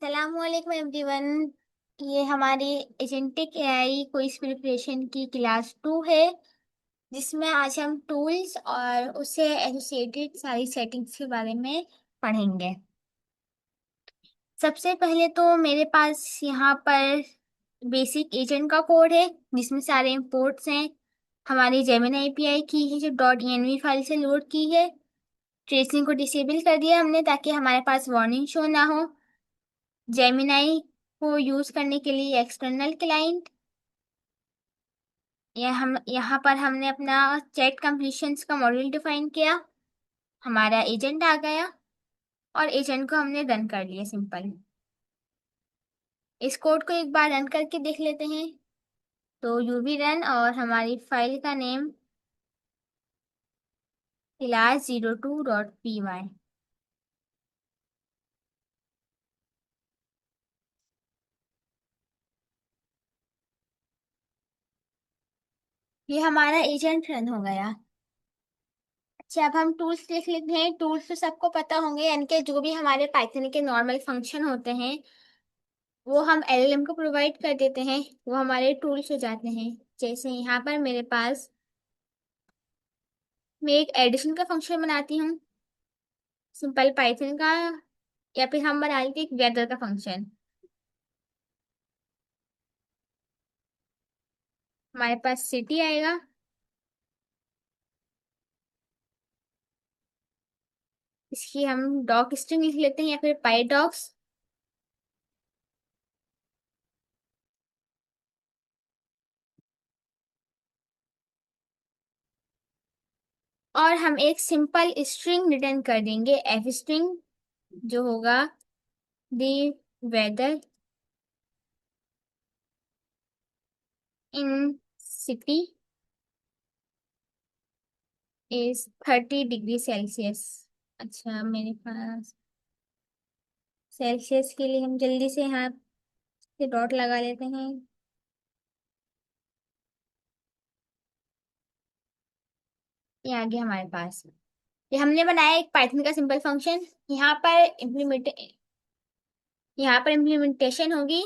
सलामकुम एवरीवन। ये हमारी एजेंटिक एआई क्विज प्रिपरेशन की क्लास 2 है, जिसमें आज हम टूल्स और उससे एसोसिएटेड सारी सेटिंग्स के बारे में पढ़ेंगे। सबसे पहले तो मेरे पास यहाँ पर बेसिक एजेंट का कोड है, जिसमें सारे इंपोर्ट्स हैं। हमारी जेमिनी एपीआई की है जो .env फाइल से लोड की है। ट्रेसिंग को डिसेबल कर दिया हमने ताकि हमारे पास वार्निंग शो ना हो। जेमिनाई को यूज करने के लिए एक्सटर्नल क्लाइंट, हम यहाँ पर हमने अपना चैट कंप्लीशंस का मॉड्यूल डिफाइन किया। हमारा एजेंट आ गया और एजेंट को हमने रन कर लिया सिंपल। इस कोड को एक बार रन करके देख लेते हैं। तो यूवी रन और हमारी फाइल का नेम class02.py। ये हमारा एजेंट रन हो गया। अच्छा, अब हम टूल्स देख लेते हैं। टूल्स तो सबको पता होंगे, यानी कि जो भी हमारे पाइथन के नॉर्मल फंक्शन होते हैं वो हम एलएलएम को प्रोवाइड कर देते हैं, वो हमारे टूल्स हो जाते हैं। जैसे यहाँ पर मेरे पास मैं एक एडिशन का फंक्शन बनाती हूँ सिंपल पाइथन का, या फिर हम बना लेते हैं एक वेदर का फंक्शन। हमारे पास सिटी आएगा, इसकी हम डॉक स्ट्रिंग लिख लेते हैं या फिर पाई डॉक्स। और हम एक सिंपल स्ट्रिंग रिटर्न कर देंगे एफ स्ट्रिंग, जो होगा the weather in city is 30 degree Celsius. अच्छा, मेरे पास सेल्सियस के लिए हम जल्दी से यहाँ से डॉट लगा लेते हैं। ये आ गया हमारे पास। ये हमने बनाया एक पाइथन का सिंपल फंक्शन। यहाँ पर इम्प्लीमेंट यहाँ पर इम्प्लीमेंटेशन होगी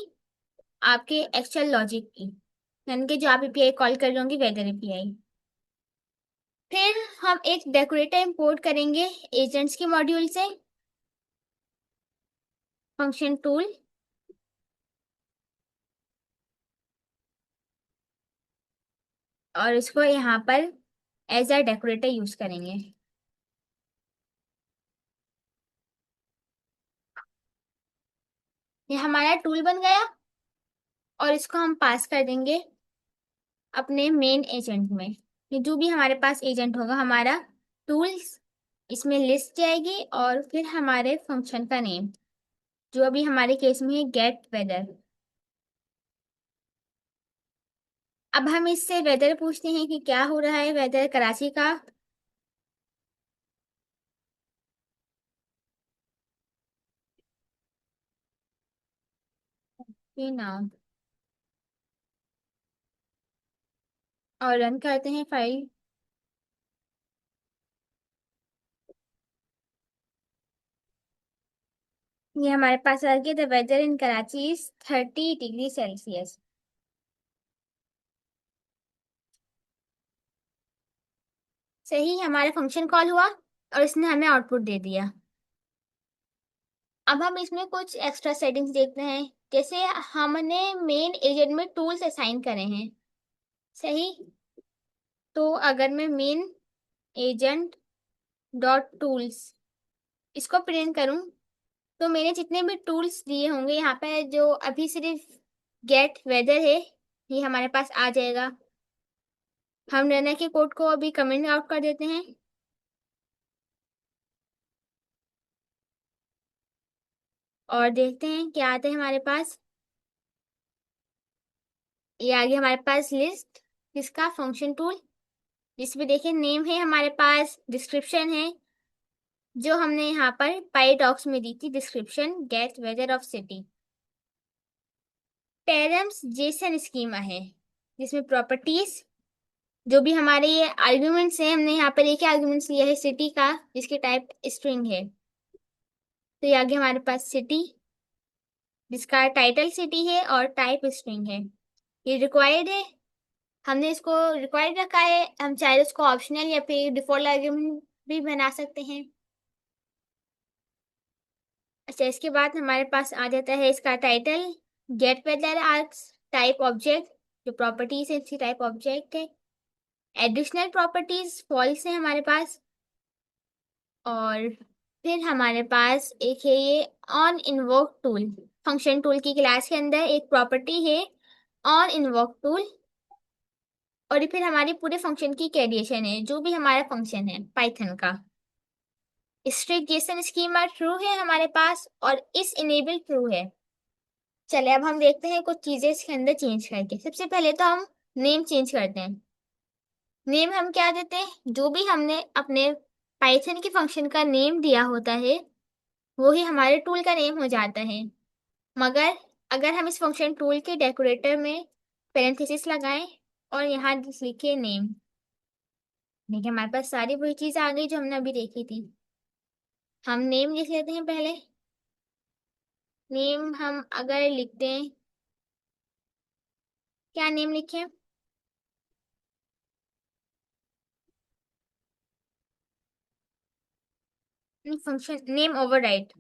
आपके एक्चुअल लॉजिक की, यानी कि जो आप एपीआई कॉल कर रहे होंगे वेदर एपीआई। फिर हम एक डेकोरेटर इंपोर्ट करेंगे एजेंट्स के मॉड्यूल से, फंक्शन टूल। और इसको यहाँ पर एज अ डेकोरेटर यूज करेंगे। ये हमारा टूल बन गया और इसको हम पास कर देंगे अपने मेन एजेंट में। ये जो भी हमारे पास एजेंट होगा हमारा टूल्स, इसमें लिस्ट जाएगी और फिर हमारे फंक्शन का नेम, जो अभी हमारे केस में है गेट वेदर। अब हम इससे वेदर पूछते हैं कि क्या हो रहा है वेदर कराची का। नाम और रन करते हैं फाइल। ये हमारे पास आ गया, the weather in Karachi is 30 degree Celsius. सही, हमारा फंक्शन कॉल हुआ और इसने हमें आउटपुट दे दिया। अब हम इसमें कुछ एक्स्ट्रा सेटिंग्स देखते हैं। जैसे हमने मेन एजेंट में टूल्स असाइन करे हैं, सही। तो अगर मैं मेन एजेंट डॉट टूल्स इसको प्रिंट करूं, तो मैंने जितने भी टूल्स दिए होंगे यहाँ पे, जो अभी सिर्फ गेट वेदर है, ये हमारे पास आ जाएगा। हम रनर के कोड को अभी कमेंट आउट कर देते हैं और देखते हैं क्या आता है हमारे पास। ये आ गया हमारे पास लिस्ट, इसका फंक्शन टूल, जिसमें देखिए नेम है हमारे पास, डिस्क्रिप्शन है जो हमने यहाँ पर पाई डॉक्स में दी थी, description get weather of city. Terms JSON schema है, जिसमें प्रॉपर्टीज, जो भी हमारे ये आर्ग्यूमेंट्स हैं, हमने यहाँ पर एक ही आर्ग्यूमेंट्स लिया है सिटी का, जिसकी टाइप स्ट्रिंग है। तो ये आगे हमारे पास सिटी, जिसका टाइटल सिटी है और टाइप स्ट्रिंग है। ये रिक्वायर्ड है, हमने इसको रिक्वायर्ड रखा है। हम चाहे उसको ऑप्शनल या फिर डिफॉल्ट आर्ग्यूमेंट भी बना सकते हैं। अच्छा, इसके बाद हमारे पास आ जाता है इसका title, get weather args type object, जो प्रॉपर्टीज है इसकी टाइप ऑब्जेक्ट है। एडिशनल प्रॉपर्टीज फॉल्स है हमारे पास। और फिर हमारे पास एक है ये on invoke tool, function tool की क्लास के अंदर एक प्रॉपर्टी है ऑन इन्वोक टूल। और ये फिर हमारी पूरे फंक्शन की क्रिएशन है, जो भी हमारा फंक्शन है पाइथन का। स्ट्रिक्ट जेसन स्कीमा ट्रू है हमारे पास, और इस इनेबल ट्रू है। चले अब हम देखते हैं कुछ चीजें इसके अंदर चेंज करके। सबसे पहले तो हम नेम चेंज करते हैं। नेम हम क्या देते हैं, जो भी हमने अपने पाइथन के फंक्शन का नेम दिया होता है वो ही हमारे टूल का नेम हो जाता है। मगर अगर हम इस फंक्शन टूल के डेकोरेटर में पेरेंथेसिस लगाएं और यहाँ लिखे नेम, देखिए हमारे पास सारी वही चीज आ गई जो हमने अभी देखी थी। हम नेम लिख लेते हैं पहले। नेम हम अगर लिखते हैं, क्या नेम लिखें? फंक्शन नेम ओवरराइड,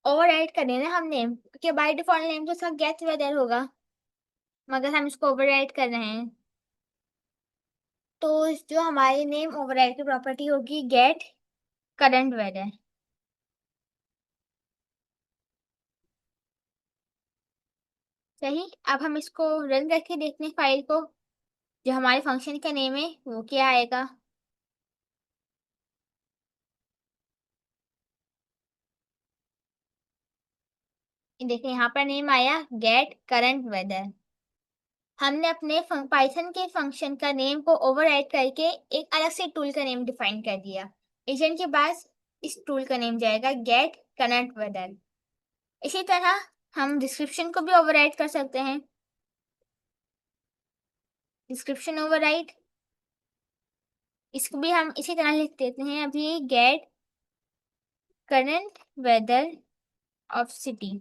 ओवरराइड कर देना हम नेम, क्योंकि बाय डिफॉल्ट नेम तो उसका गेट वेदर होगा, मगर हम इसको ओवरराइड कर रहे हैं। तो जो हमारी नेम ओवरराइड की प्रॉपर्टी होगी गेट करंट वेदर। सही। अब हम इसको रन करके देखते हैं फाइल को, जो हमारे फंक्शन का नेम है वो क्या आएगा। देखिए यहाँ पर नेम आया गेट करंट वेदर। हमने अपने पाइथन के फंक्शन का नेम को ओवरराइड करके एक अलग से टूल का नेम डिफाइन कर दिया। एजेंट के पास इस टूल का नेम जाएगा गेट करंट वेदर। इसी तरह हम डिस्क्रिप्शन को भी ओवरराइड कर सकते हैं। डिस्क्रिप्शन ओवरराइड, इसको भी हम इसी तरह लिख देते हैं अभी, get current weather of city.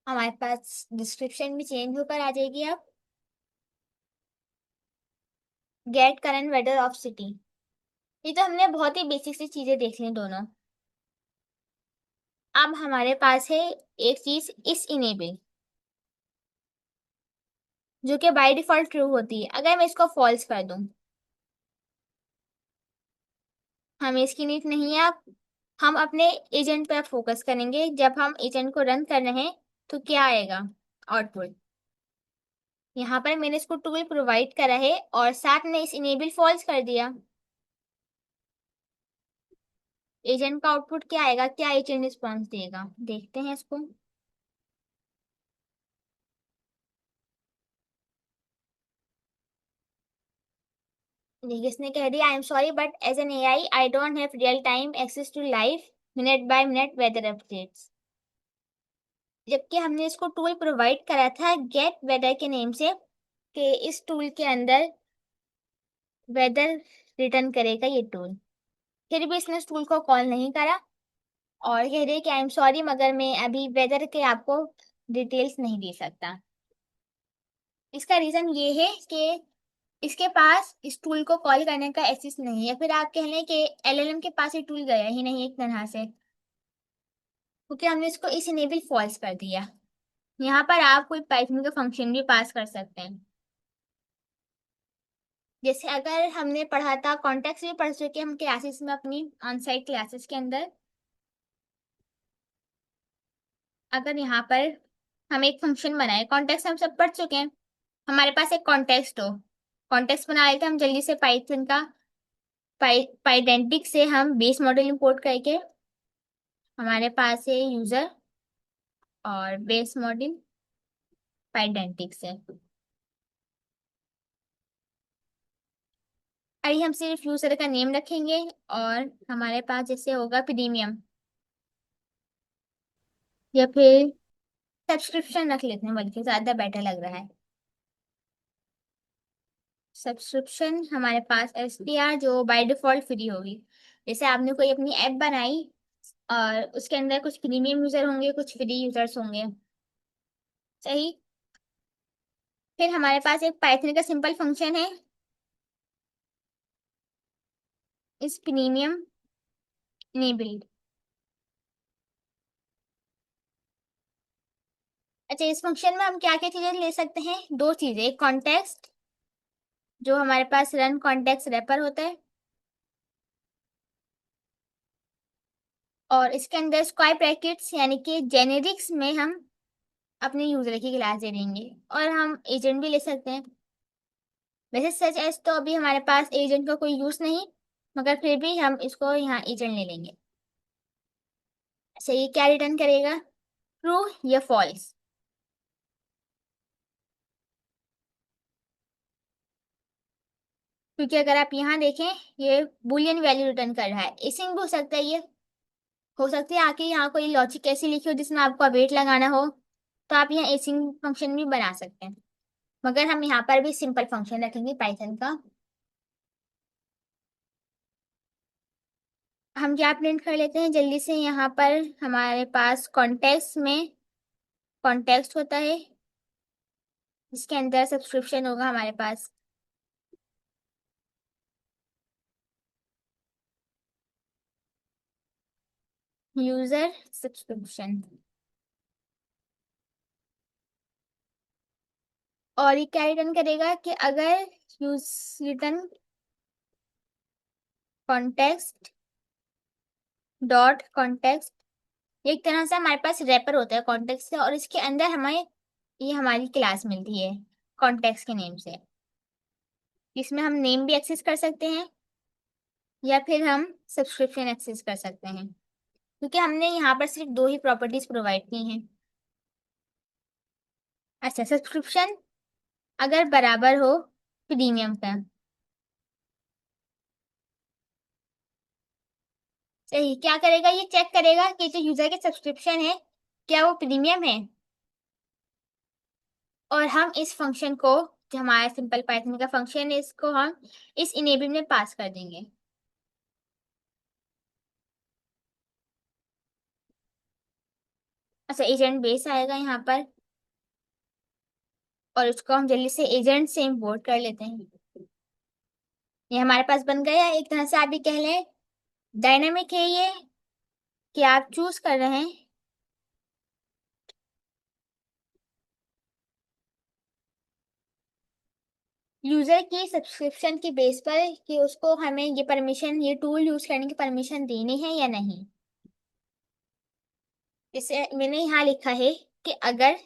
हमारे पास डिस्क्रिप्शन भी चेंज होकर आ जाएगी अब, get current weather of city. ये तो हमने बहुत ही बेसिक सी चीजें देख ली दोनों। अब हमारे पास है एक चीज इस इनेबल, जो कि बाय डिफॉल्ट ट्रू होती है। अगर मैं इसको फॉल्स कर दूं, हमें इसकी नीड नहीं है। अब हम अपने एजेंट पर फोकस करेंगे। जब हम एजेंट को रन कर रहे हैं तो क्या आएगा आउटपुट। यहाँ पर मैंने इसको टूल प्रोवाइड करा है और साथ में इस इनेबल फॉल्स कर दिया। एजेंट का आउटपुट क्या आएगा, क्या एजेंट रिस्पॉन्स देगा, देखते हैं इसको। देखिए इसने कह दिया I am sorry but as an AI I don't have real time access to live minute by minute weather updates. जबकि हमने इसको टूल प्रोवाइड करा था गेट वेदर के नेम से, कि इस टूल के अंदर वेदर रिटर्न करेगा ये टूल। फिर भी इसने इस टूल को कॉल नहीं करा और कह रही है कि आई एम सॉरी मगर मैं अभी वेदर के आपको डिटेल्स नहीं दे सकता। इसका रीजन ये है कि इसके पास इस टूल को कॉल करने का एक्सेस नहीं है। फिर आप कह लें कि एलएलएम के पास ये टूल गया ही नहीं एक तरह से, क्योंकि हमने इसको इस इनेबल फॉल्स कर दिया। यहाँ पर आप कोई पाइथन का फंक्शन भी पास कर सकते हैं। जैसे अगर हमने पढ़ा था कॉन्टेक्स्ट भी पढ़ चुके हम क्लासेस में, अपनी ऑन साइट क्लासेस के अंदर। अगर यहाँ पर हम एक फंक्शन बनाए, कॉन्टेक्स्ट हम सब पढ़ चुके हैं, हमारे पास एक कॉन्टेक्स्ट हो, कॉन्टेक्स्ट बना लेते हैं हम जल्दी से पाइथन का। पाइडेंटिक से हम बेस मॉडल इंपोर्ट करके, हमारे पास है यूजर और बेस मॉडल पाइडेंटिक से। अभी हम सिर्फ यूजर का नेम रखेंगे और हमारे पास जैसे होगा प्रीमियम या फिर सब्सक्रिप्शन रख लेते हैं, बल्कि ज्यादा बेटर लग रहा है। सब्सक्रिप्शन हमारे पास SDR जो बाय डिफॉल्ट फ्री होगी। जैसे आपने कोई अपनी ऐप बनाई और उसके अंदर कुछ प्रीमियम यूजर होंगे, कुछ फ्री यूजर्स होंगे। सही। फिर हमारे पास एक पाइथन का सिंपल फंक्शन है, इस प्रीमियम इनेबल्ड। अच्छा, इस फंक्शन में हम क्या क्या चीजें ले सकते हैं? दो चीजें, एक कॉन्टेक्स्ट जो हमारे पास रन कॉन्टेक्स्ट रैपर होता है, और इसके अंदर स्क्वायर ब्रैकेट्स यानी कि जेनेरिक्स में हम अपने यूजर की क्लास दे देंगे। और हम एजेंट भी ले सकते हैं। वैसे सच एस तो अभी हमारे पास एजेंट का कोई यूज नहीं, मगर फिर भी हम इसको यहाँ एजेंट ले लेंगे। अच्छा, ये क्या रिटर्न करेगा? ट्रू या फॉल्स? क्योंकि अगर आप यहाँ देखें, ये बुलियन वैल्यू रिटर्न कर रहा है। इसिंग भी हो सकता है ये। हो सकता है आके यहाँ कोई लॉजिक ऐसी लिखी हो जिसमें आपको अवेट लगाना हो, तो आप यहाँ एसिंग फंक्शन भी बना सकते हैं। मगर हम यहाँ पर भी सिंपल फंक्शन रखेंगे पाइथन का। हम क्या प्रिंट कर लेते हैं जल्दी से? यहाँ पर हमारे पास कॉन्टेक्स्ट में कॉन्टेक्स्ट होता है, जिसके अंदर सब्सक्रिप्शन होगा हमारे पास। User subscription. और ये क्या रिटर्न करेगा कि अगर use return context dot context, एक तरह से हमारे पास रैपर होता है कॉन्टेक्स्ट से, और इसके अंदर हमें ये हमारी क्लास मिलती है कॉन्टेक्स्ट के नेम से। इसमें हम नेम भी एक्सेस कर सकते हैं या फिर हम सब्सक्रिप्शन एक्सेस कर सकते हैं, क्योंकि हमने यहाँ पर सिर्फ दो ही प्रॉपर्टीज प्रोवाइड की हैं। अच्छा, सब्सक्रिप्शन अगर बराबर हो प्रीमियम का। सही। क्या करेगा? ये चेक करेगा कि जो यूजर के सब्सक्रिप्शन है क्या वो प्रीमियम है। और हम इस फंक्शन को, जो हमारा सिंपल पाइथन का फंक्शन है, इसको हम इस इनेबल में पास कर देंगे। अच्छा, एजेंट बेस आएगा यहाँ पर, और इसको हम जल्दी से एजेंट से इम्पोर्ट कर लेते हैं। ये हमारे पास बन गया। एक तरह से आप भी कह लें डायनामिक है ये, कि आप चूज कर रहे हैं यूजर की सब्सक्रिप्शन के बेस पर कि उसको हमें ये परमिशन, ये टूल यूज करने की परमिशन देनी है या नहीं। जैसे मैंने यहाँ लिखा है कि अगर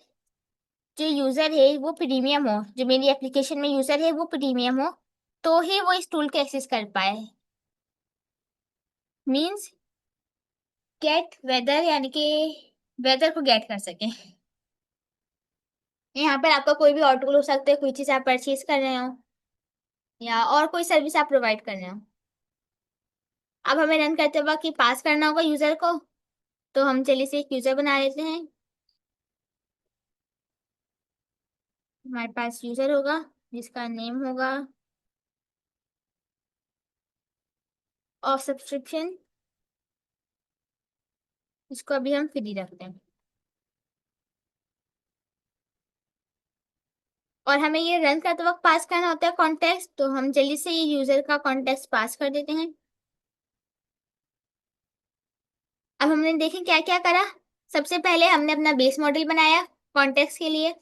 जो यूजर है वो प्रीमियम हो, जो मेरी एप्लीकेशन में यूजर है वो प्रीमियम हो, तो ही वो इस टूल को एक्सेस कर पाए। मींस गेट वेदर, यानी कि वेदर को गेट कर सके। यहाँ पर आपका कोई भी और टूल हो सकता है, कोई चीज आप परचेज कर रहे हो या और कोई सर्विस आप प्रोवाइड कर रहे हो। अब हमें रन करते वक्त पास करना होगा यूजर को, तो हम चलिए से एक यूजर बना लेते हैं। हमारे पास यूजर होगा जिसका नेम होगा ऑफ सब्सक्रिप्शन, इसको अभी हम फ्री रखते हैं। और हमें ये रन करते वक्त पास करना होता है कॉन्टेक्स्ट, तो हम जल्दी से ये यूजर का कॉन्टेक्स्ट पास कर देते हैं। अब हमने देखें क्या क्या करा। सबसे पहले हमने अपना बेस मॉडल बनाया कॉन्टेक्स्ट के लिए।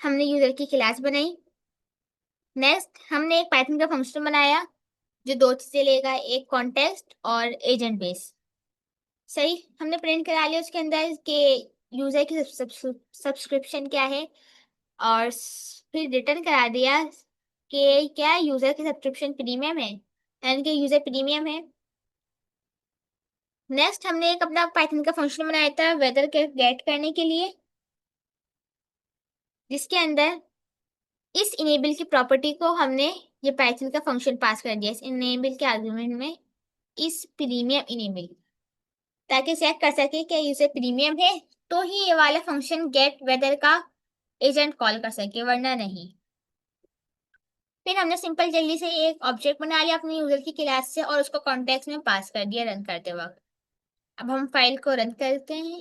हमने यूजर की क्लास बनाई। नेक्स्ट हमने एक पाइथन का फंक्शन बनाया जो दो चीजें लेगा, एक कॉन्टेक्स्ट और एजेंट बेस। सही। हमने प्रिंट करा लिया उसके अंदर के यूजर की सब्सक्रिप्शन क्या है, और फिर रिटर्न करा दिया कि क्या यूजर की सब्सक्रिप्शन प्रीमियम है, यानी कि यूजर प्रीमियम है। नेक्स्ट हमने एक अपना पाइथन का फंक्शन बनाया था वेदर के गेट करने के लिए, जिसके अंदर इस इनेबल की प्रॉपर्टी को हमने ये पाइथन का फंक्शन पास कर दिया इस इनेबल के आर्गुमेंट में, इस प्रीमियम इनेबल, ताकि चेक कर सके कि यूजर प्रीमियम है, तो ही ये वाला फंक्शन गेट वेदर का एजेंट कॉल कर सके, वरना नहीं। फिर हमने सिंपल जल्दी से एक ऑब्जेक्ट बना लिया अपने यूजर की क्लास से और उसको कॉन्टेक्स्ट में पास कर दिया रन करते वक्त। अब हम फाइल को रन करते हैं।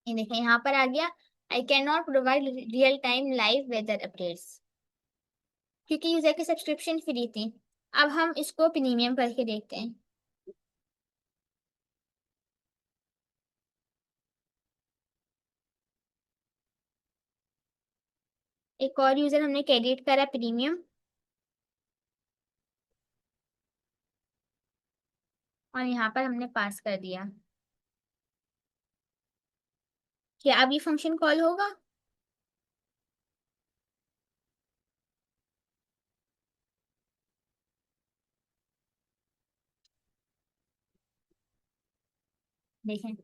ये देखें यहाँ पर आ गया, I can not provide real time live weather updates, क्योंकि यूजर की सब्सक्रिप्शन फ्री थी। अब हम इसको प्रीमियम करके देखते हैं। एक और यूजर हमने क्रेडिट करा प्रीमियम, और यहाँ पर हमने पास कर दिया। क्या अब ये फंक्शन कॉल होगा? देखें,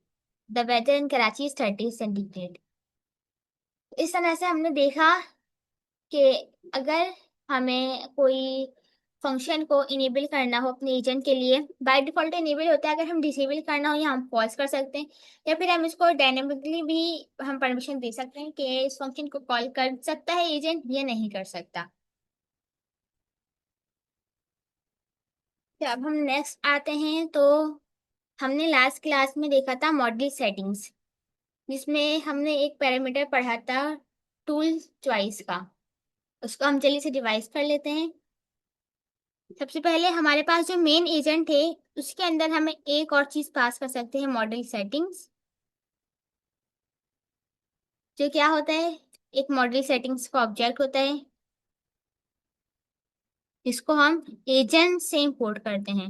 the weather in Karachi is 30 centigrade. इस तरह से हमने देखा कि अगर हमें कोई फंक्शन को इनेबल करना हो अपने एजेंट के लिए, बाय डिफॉल्ट इनेबल होता है, अगर हम डिसेबल करना हो या हम पॉज कर सकते हैं, या फिर हम इसको डायनेमिकली भी हम परमिशन दे सकते हैं कि इस फंक्शन को कॉल कर सकता है एजेंट या नहीं कर सकता। तो अब हम नेक्स्ट आते हैं। तो हमने लास्ट क्लास में देखा था मॉडल सेटिंग्स, जिसमें हमने एक पैरामीटर पढ़ा था टूल चॉइस का। उसको हम जल्दी से डिवाइस कर लेते हैं। सबसे पहले हमारे पास जो मेन एजेंट है उसके अंदर हमें एक और चीज पास कर सकते हैं, मॉडल सेटिंग्स। जो क्या होता है, एक मॉडल सेटिंग्स का ऑब्जेक्ट होता है जिसको हम एजेंट से इंपोर्ट करते हैं।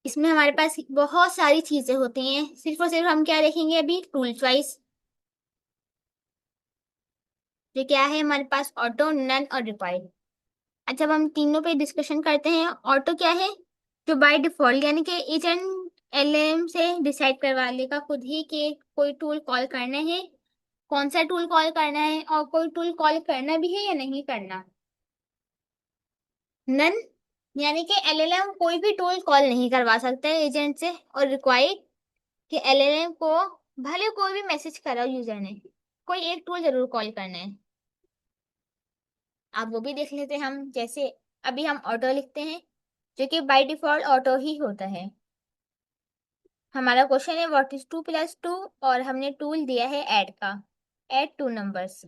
इसमें हमारे पास बहुत सारी चीजें होती हैं, सिर्फ और सिर्फ हम क्या देखेंगे अभी, टूल चॉइस। जो क्या है हमारे पास, ऑटो, नन और रिक्वायर्ड। अच्छा, अब हम तीनों पे डिस्कशन करते हैं। ऑटो क्या है? जो बाय डिफॉल्ट यानी कि एजेंट एलएम से डिसाइड करवा लेगा खुद ही कि कोई टूल कॉल करना है, कौन सा टूल कॉल करना है, और कोई टूल कॉल करना भी है या नहीं करना। नन यानी कि एलएलएम कोई भी टूल कॉल नहीं करवा सकता है एजेंट से। और रिक्वायर्ड कि एलएलएम को भले कोई भी मैसेज करा यूजर ने, कोई एक टूल जरूर कॉल करना है। आप वो भी देख लेते हैं हम, जैसे अभी हम ऑटो लिखते हैं जो कि बाय डिफॉल्ट ऑटो ही होता है। हमारा क्वेश्चन है व्हाट इज 2 + 2, और हमने टूल दिया है ऐड का, ऐड टू नंबर्स।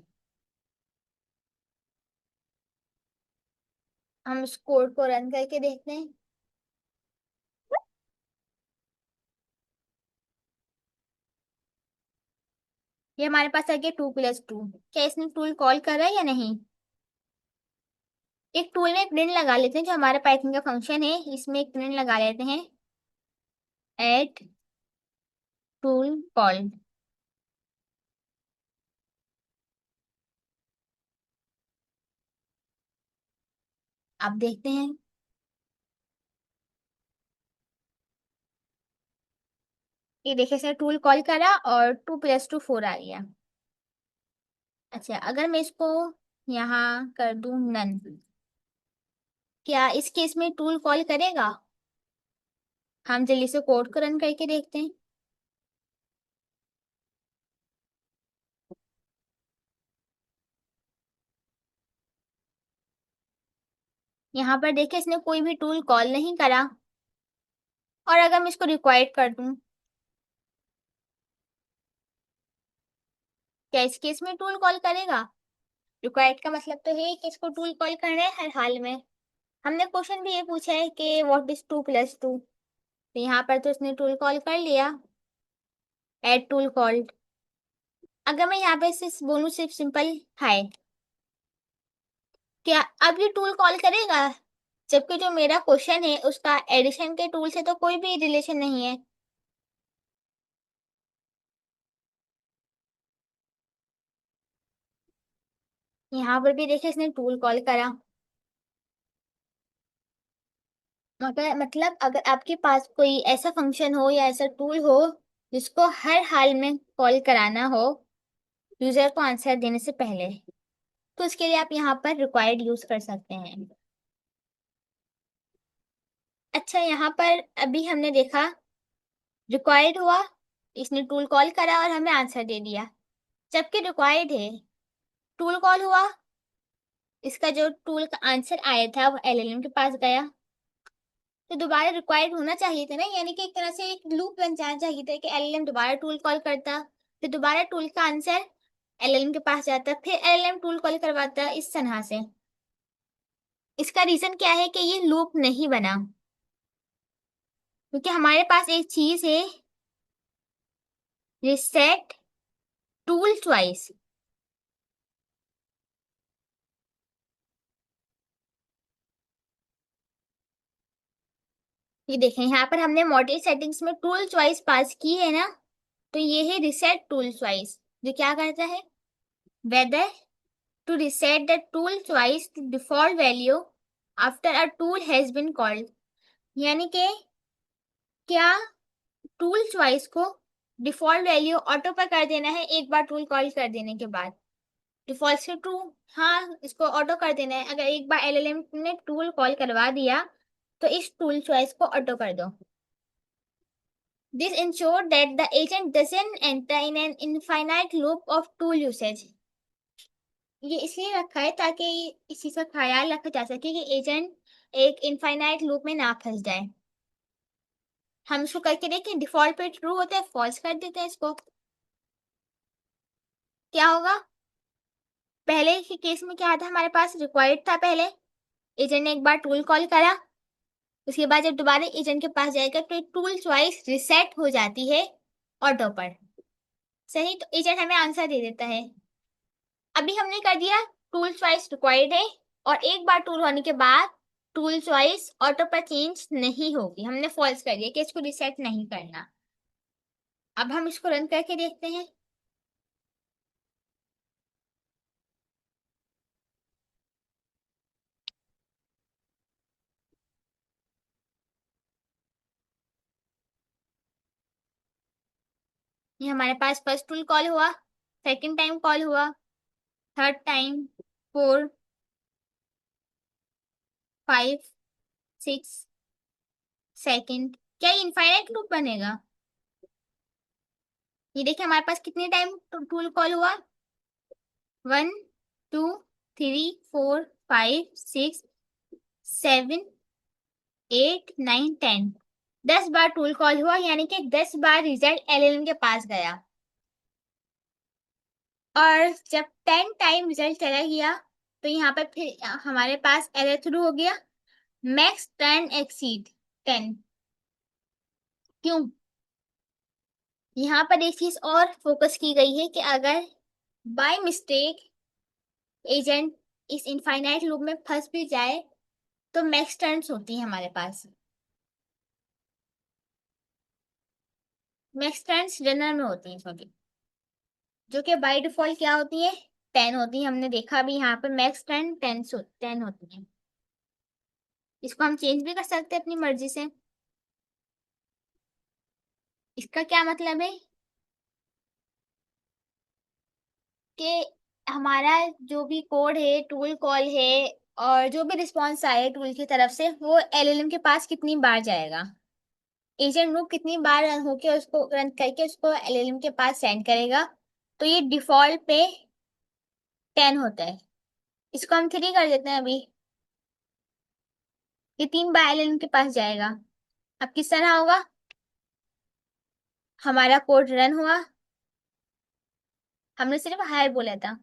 हम इस कोड को रन करके देखते हैं। ये हमारे पास आ गया 2 + 2। क्या इसने टूल कॉल करा है या नहीं? एक टूल में एक प्रिंट लगा लेते हैं, जो हमारा पाइथन का फंक्शन है इसमें एक प्रिंट लगा लेते हैं, ऐड टूल कॉल। अब देखते हैं। ये देखिए सर, टूल कॉल करा और 2 + 2 4 आ गया। अच्छा, अगर मैं इसको यहाँ कर दूं नन, क्या इस केस में टूल कॉल करेगा? हम जल्दी से कोड को रन करके देखते हैं। यहाँ पर देखिए इसने कोई भी टूल कॉल नहीं करा। और अगर मैं इसको रिक्वायर्ड कर दूं, क्या इस केस में टूल कॉल करेगा? रिक्वायर्ड का मतलब तो है कि इसको टूल कॉल करना है हर हाल में। हमने क्वेश्चन भी ये पूछा है कि व्हाट इज 2 + 2, तो यहाँ पर तो इसने टूल कॉल कर लिया, एड टूल कॉल्ड। अगर मैं यहाँ पे सिर्फ बोलूँ, सिर्फ सिंपल हाय, क्या अब ये टूल कॉल करेगा? जबकि जो मेरा क्वेश्चन है उसका एडिशन के टूल से तो कोई भी रिलेशन नहीं है। यहाँ पर भी देखिए इसने टूल कॉल करा। मगर मतलब अगर आपके पास कोई ऐसा फंक्शन हो या ऐसा टूल हो जिसको हर हाल में कॉल कराना हो यूजर को आंसर देने से पहले, तो उसके लिए आप यहाँ पर रिक्वायर्ड यूज कर सकते हैं। अच्छा, यहाँ पर अभी हमने देखा रिक्वायर्ड हुआ, इसने टूल कॉल करा और हमें आंसर दे दिया। जबकि रिक्वायर्ड है, टूल कॉल हुआ, इसका जो टूल का आंसर आया था वो एलएलएम के पास गया, तो दोबारा रिक्वायर्ड होना चाहिए था ना, यानी कि एक तरह से एक लूप बन जाना चाहिए था कि एलएलएम दोबारा टूल कॉल करता, फिर दोबारा टूल का आंसर एलएलएम के पास जाता, फिर एलएलएम टूल कॉल करवाता, इस तरह से। इसका रीजन क्या है कि ये लूप नहीं बना, क्योंकि हमारे पास एक चीज है रिसेट टूल चॉइस। ये देखें, यहाँ पर हमने मॉड्यूल सेटिंग्स में टूल चॉइस पास की है ना, तो ये है रिसेट टूल चॉइस, जो क्या करता है, whether to reset the tool choice to default value after a tool has been called. यानी कि क्या टूल चॉइस को डिफॉल्ट वैल्यू ऑटो पर कर देना है एक बार टूल कॉल कर देने के बाद। डिफॉल्ट से ट्रू, हाँ, इसको ऑटो कर देना है। अगर एक बार एलएलएम ने टूल कॉल करवा दिया तो इस टूल चॉइस को ऑटो कर दो। This ensure that the agent doesn't enter in an infinite loop of tool usage। ये इसलिए रखा है ताकि इस चीज का ख्याल रखा जा सके कि एजेंट एक इनफाइनाइट लूप में ना फंस जाए। हम इसको करके देखें, डिफॉल्ट पे ट्रू होता है, फॉल्स कर देते हैं इसको, क्या होगा। पहले के केस में क्या था, हमारे पास रिक्वायर्ड था, पहले एजेंट ने एक बार टूल कॉल करा, उसके बाद जब दोबारा एजेंट के पास जाएगा तो टूल चॉइस रिसेट हो जाती है ऑटो पर। सही, तो एजेंट हमें आंसर दे देता है। अभी हमने कर दिया टूल चॉइस रिक्वायर्ड है, और एक बार टूल होने के बाद टूल चॉइस ऑटो पर चेंज नहीं होगी, हमने फॉल्स कर दिया कि इसको रिसेट नहीं करना। अब हम इसको रन करके देखते हैं। ये हमारे पास फर्स्ट टूल कॉल हुआ, सेकंड टाइम कॉल हुआ, थर्ड टाइम, 4, 5, 6 सेकंड। क्या ये इनफाइनाइट लूप बनेगा? ये देखिए हमारे पास कितने टाइम टूल कॉल हुआ, 1, 2, 3, 4, 5, 6, 7, 8, 9, 10। 10 बार टूल कॉल हुआ, यानी कि 10 बार रिजल्ट एलएलएम के पास गया। और जब 10 टाइम रिजल्ट चला गया तो यहाँ पर फिर हमारे पास एरर थ्रू हो गया, मैक्स टर्न एक्सीड 10। क्यों? यहाँ पर एक चीज और फोकस की गई है कि अगर बाय मिस्टेक एजेंट इस इनफाइनाइट लूप में फंस भी जाए तो मैक्स टर्न्स होती है हमारे पास। मैक्स टर्न्स रनर में होती हैं सॉरी, जो कि बाय डिफॉल्ट क्या होती है, 10 होती है। हमने देखा भी यहाँ पर मैक्स टर्न 10 होती है। इसको हम चेंज भी कर सकते हैं अपनी मर्जी से। इसका क्या मतलब है कि हमारा जो भी कोड है, टूल कॉल है, और जो भी रिस्पॉन्स आए टूल की तरफ से, वो एलएलएम के पास कितनी बार जाएगा, एजेंट लूप कितनी बार रन होके उसको रन करके उसको एलएलएम के पास सेंड करेगा। तो ये डिफॉल्ट पे 10 होता है। इसको हम 3 कर देते हैं अभी, ये 3 बार एलएलएम के पास जाएगा। अब किस तरह होगा, हमारा कोड रन हुआ, हमने सिर्फ हायर बोला था,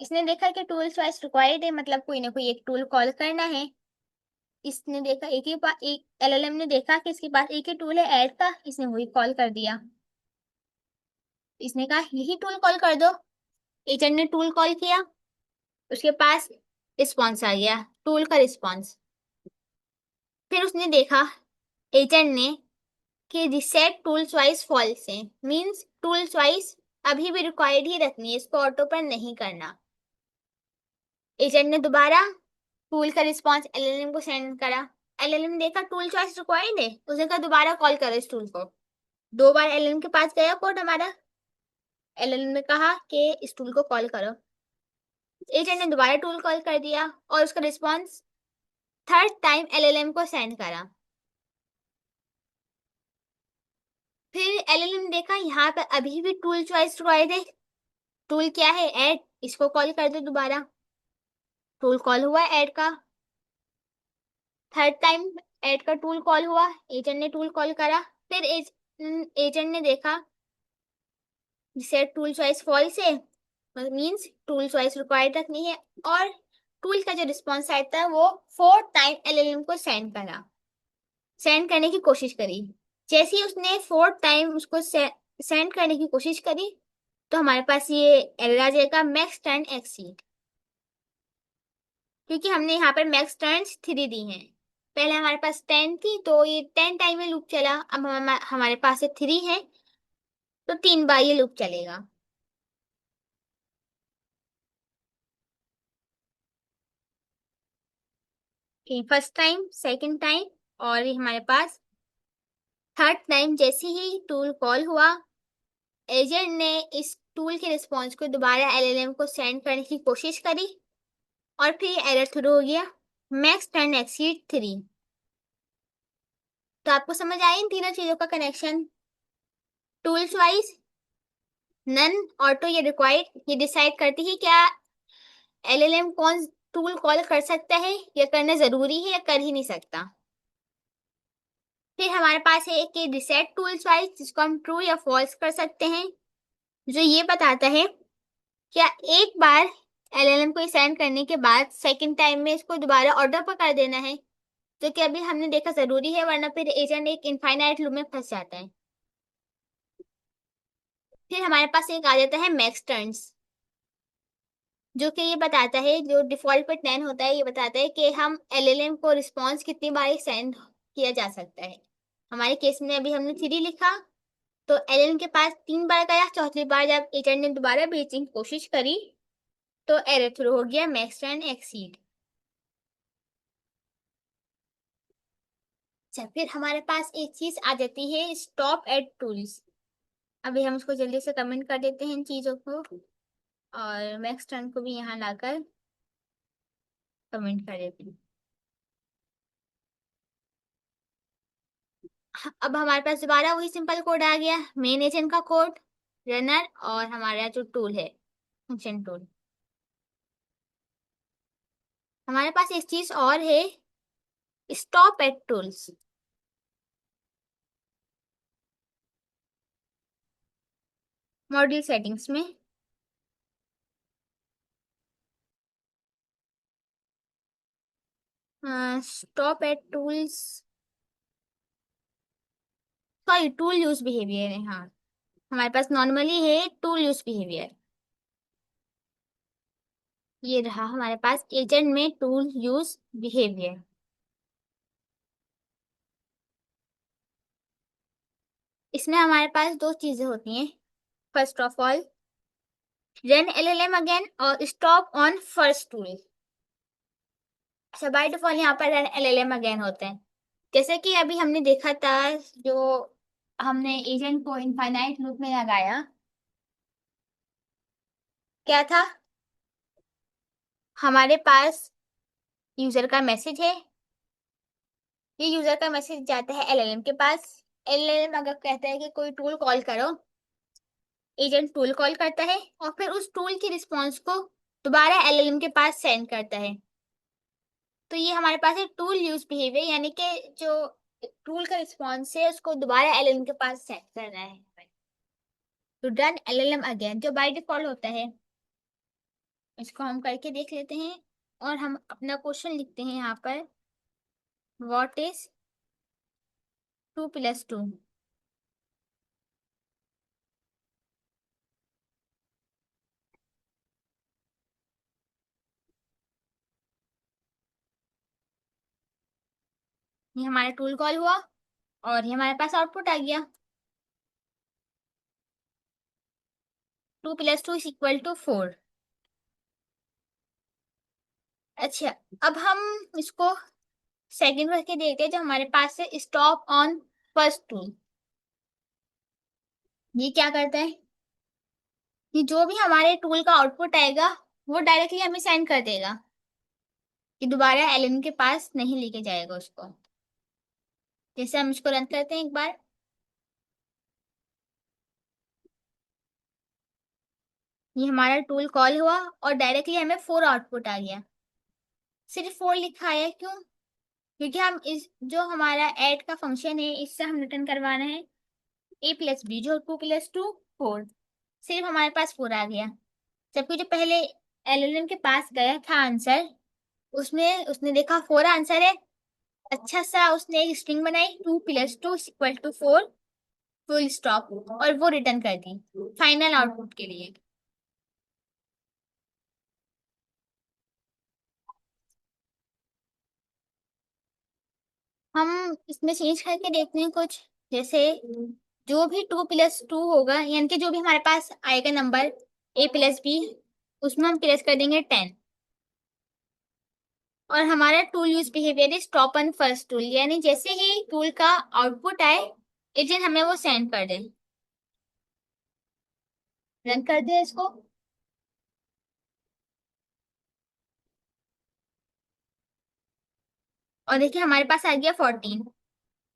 इसने देखा कि टूल चॉइस रिक्वायर्ड है, मतलब कोई ना कोई एक टूल कॉल करना है। इसने देखा एक ही बार, एक एलएलएम ने देखा कि इसके पास एक ही टूल है ऐड का, इसने वही कॉल कर दिया। इसने कहा यही टूल कॉल कर दो, एजेंट ने टूल कॉल किया, उसके पास रिस्पॉन्स आ गया, टूल का रिस्पॉन्स। फिर उसने देखा एजेंट ने कि रिसेट टूल चॉइस फॉल्स है, मींस टूल चॉइस अभी भी रिक्वायर्ड ही रखनी है, इसको ऑटो पर नहीं करना। एजेंट ने दोबारा टूल का रिस्पॉन्स एलएलएम को सेंड करा, एलएलएम ने देखा टूल चॉइस रिक्वायर्ड है, उसने कहा दोबारा कॉल करो इस टूल को। 2 बार एलएलएम के पास गया कोड हमारा, एलएलएम ने कहा कि इस टूल को कॉल करो, एजेंट ने दोबारा टूल कॉल कर दिया और उसका रिस्पॉन्स थर्ड टाइम एलएलएम को सेंड करा। फिर एलएलएम देखा, यहाँ पे अभी भी टूल चॉइस रिक्वायर्ड है। टूल क्या है? ऐड। इसको कॉल कर दो दोबारा। टूल कॉल हुआ ऐड का, थर्ड टाइम ऐड का टूल कॉल हुआ, एजेंट ने टूल कॉल करा। फिर एजेंट ने देखा सेट टूल चॉइस फॉल्स है, मीन्स टूल चॉइस रिक्वायर्ड रखनी है, और टूल का जो रिस्पॉन्स आता है वो 4 टाइम एलएलएम को सेंड करा, सेंड करने की कोशिश करी। जैसे ही उसने 4 टाइम उसको सेंड करने की कोशिश करी, तो हमारे पास ये एरर आ जाएगा, मैक्स टर्न एक्सीड। क्योंकि हमने यहाँ पर मैक्स टर्न्स 3 दी हैं। पहले हमारे पास 10 थी, तो ये 10 टाइम में लूप चला। अब हमारे पास 3 है, तो 3 बार ये लूप चलेगा। फर्स्ट टाइम, सेकंड टाइम, और ये हमारे पास थर्ड टाइम। जैसे ही टूल कॉल हुआ, एजेंट ने इस टूल के रिस्पॉन्स को दोबारा एलएलएम को सेंड करने की कोशिश करी, और फिर एरर थ्रो हो गया, मैक्स टर्न एक्सीड 3। तो आपको समझ आई इन तीनों चीजों का connection? Tool choice, none, auto, ये रिक्वायर्ड, ये डिसाइड करती है क्या एलएलएम कौन टूल कॉल कर सकता है, या करना जरूरी है, या कर ही नहीं सकता। फिर हमारे पास है एक रिसेट टूल चॉइस, जिसको हम ट्रू या फॉल्स कर सकते हैं, जो ये बताता है क्या एक बार एलएलएम को सेंड करने के बाद सेकंड टाइम में इसको दोबारा ऑर्डर पर कर देना है, जो कि अभी हमने देखा जरूरी है, वरना फिर एजेंट एक इनफाइनाइट लूप में फंस जाता है। फिर हमारे पास एक आ जाता है मैक्स टर्न्स, जो कि ये बताता है, जो डिफॉल्ट पे 10 होता है, ये बताता है कि हम एलएलएम को रिस्पॉन्स कितनी बार सेंड किया जा सकता है। हमारे केस में अभी हमने 3 लिखा, तो एलएलएम के पास 3 बार गया, चौथी बार जब एजेंट ने दोबारा भेजने की कोशिश करी, तो एरर थ्रो हो गया, मैक्स टर्न एक्सीड। अच्छा, फिर हमारे पास एक चीज आ जाती है स्टॉप एट टूल्स। अभी हम इसको जल्दी से कमेंट कर देते हैं इन चीजों को, और मैक्स टर्न को भी यहाँ लाकर कमेंट कर देते हैं। अब हमारे पास दोबारा वही सिंपल कोड आ गया, मेन एजेंट का कोड, रनर, और हमारा जो टूल है फंक्शन टूल। हमारे पास एक चीज और है, stop at tools. Module settings में stop at tools, sorry, tool use behaviour है। हाँ, हमारे पास नॉर्मली है टूल यूज बिहेवियर। ये रहा हमारे पास एजेंट में टूल यूज बिहेवियर। इसमें हमारे पास दो चीजें होती हैं। First of all, run LLM again, और स्टॉप ऑन फर्स्ट टूल। अच्छा, बाय डिफॉल्ट यहाँ पर रन एलएलएम अगेन होते हैं। जैसे कि अभी हमने देखा था, जो हमने एजेंट को इनफाइनाइट लूप में लगाया, क्या था, हमारे पास यूजर का मैसेज है। ये यूजर का मैसेज जाता है एलएलएम के पास। एलएलएम अगर कहता है कि कोई टूल कॉल करो, एजेंट टूल कॉल करता है, और फिर उस टूल की रिस्पॉन्स को दोबारा एलएलएम के पास सेंड करता है। तो ये हमारे पास है टूल यूज बिहेवियर, यानी कि जो टूल का रिस्पॉन्स है उसको दोबारा एलएलएम के पास सेंड करना है। तो डन एलएलएम अगेन जो बाय डिफॉल्ट होता है, इसको हम करके देख लेते हैं, और हम अपना क्वेश्चन लिखते हैं यहाँ पर, व्हाट इज 2 + 2। ये हमारा टूल कॉल हुआ, और ये हमारे पास आउटपुट आ गया, 2 + 2 = 4। अच्छा, अब हम इसको सेकंड करके देखते हैं, जो हमारे पास है स्टॉप ऑन फर्स्ट टूल। ये क्या करता है कि जो भी हमारे टूल का आउटपुट आएगा, वो डायरेक्टली हमें सेंड कर देगा, कि दोबारा एलन के पास नहीं लेके जाएगा उसको। जैसे हम इसको रन करते हैं एक बार, ये हमारा टूल कॉल हुआ और डायरेक्टली हमें 4 आउटपुट आ गया। सिर्फ 4 लिखा है, क्यों? क्योंकि हम इस जो हमारा ऐड का फंक्शन है इससे हम रिटर्न करवाना है a+b, जो 2+2 4। सिर्फ हमारे पास 4 आ गया, जबकि जो पहले एलएलएम के पास गया था आंसर, उसमें उसने देखा 4 आंसर है। अच्छा सा उसने एक स्ट्रिंग बनाई 2+2 = 4, फुल स्टॉप, और वो रिटर्न कर दी फाइनल आउटपुट के लिए। हम इसमें चेंज करके देखते हैं कुछ, जैसे जो भी 2+2 होगा, यानी कि जो भी हमारे पास आएगा नंबर a+b, उसमें हम प्लेस कर देंगे 10। और हमारा tool use behaviour is stop on first tool, यानी जैसे ही टूल का आउटपुट आए एजेंट हमें वो सेंड कर दे। रन कर दे इसको। और देखिए हमारे पास आ गया 14,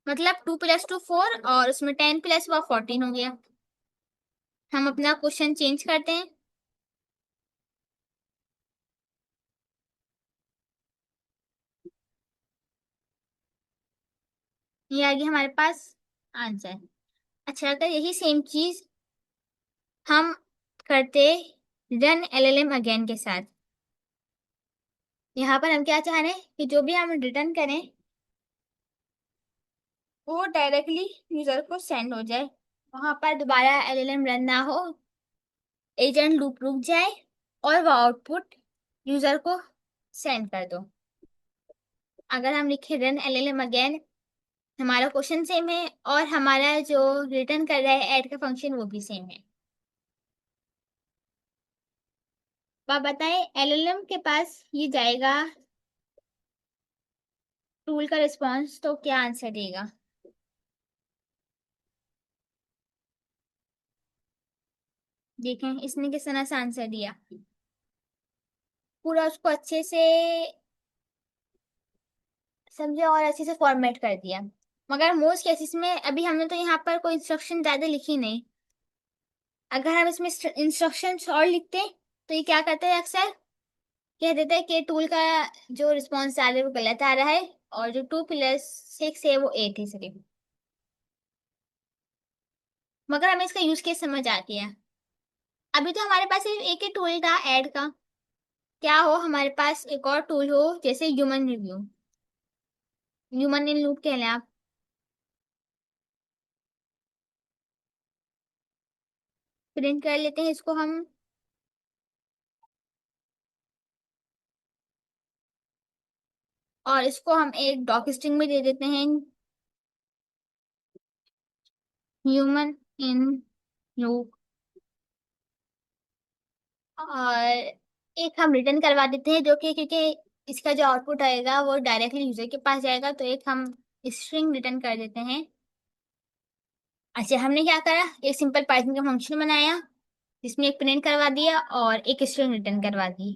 मतलब 2+2 4, और उसमें 10 प्लस हुआ 14 हो गया। हम अपना क्वेश्चन चेंज करते हैं। ये आ गया हमारे पास आंसर। अच्छा, अगर यही सेम चीज हम करते रन एलएलएम अगेन के साथ, यहाँ पर हम क्या चाह रहे हैं कि जो भी हम रिटर्न करें वो डायरेक्टली यूजर को सेंड हो जाए, वहां पर दोबारा एलएलएम रन ना हो, एजेंट लूप रुक जाए और वो आउटपुट यूजर को सेंड कर दो। अगर हम लिखे रन एलएलएम अगेन, हमारा क्वेश्चन सेम है और हमारा जो रिटर्न कर रहा है ऐड का फंक्शन वो भी सेम है। तो आप बताएं एलएलएम के पास ये जाएगा टूल का रिस्पॉन्स, तो क्या आंसर देगा? देखें इसने किस तरह से आंसर दिया, पूरा उसको अच्छे से समझे और अच्छे से फॉर्मेट कर दिया। मगर मोस्ट केसेस में अभी हमने तो यहाँ पर कोई इंस्ट्रक्शन ज्यादा लिखी नहीं। अगर हम इसमें इंस्ट्रक्शन और लिखते तो ये क्या करता है, अक्सर कह देता है कि टूल का जो रिस्पॉन्स आ रहा है वो गलत आ रहा है, और जो 2+6 है वो 8 है सिर्फ। मगर हमें इसका यूज केस समझ आ गया। अभी तो हमारे पास सिर्फ एक ही टूल था ऐड का। क्या हो हमारे पास एक और टूल हो, जैसे human review, human in loop कह लें आप। प्रिंट कर लेते हैं इसको हम, और इसको हम एक डॉक स्ट्रिंग में दे देते हैं, ह्यूमन इन लूप। और एक हम रिटर्न करवा देते हैं, जो कि क्योंकि इसका जो आउटपुट आएगा वो डायरेक्टली यूजर के पास जाएगा, तो एक हम स्ट्रिंग रिटर्न कर देते हैं। अच्छा, हमने क्या करा, एक सिंपल पाइथन का फंक्शन बनाया जिसमें एक प्रिंट करवा दिया और एक स्ट्रिंग रिटर्न करवा दी,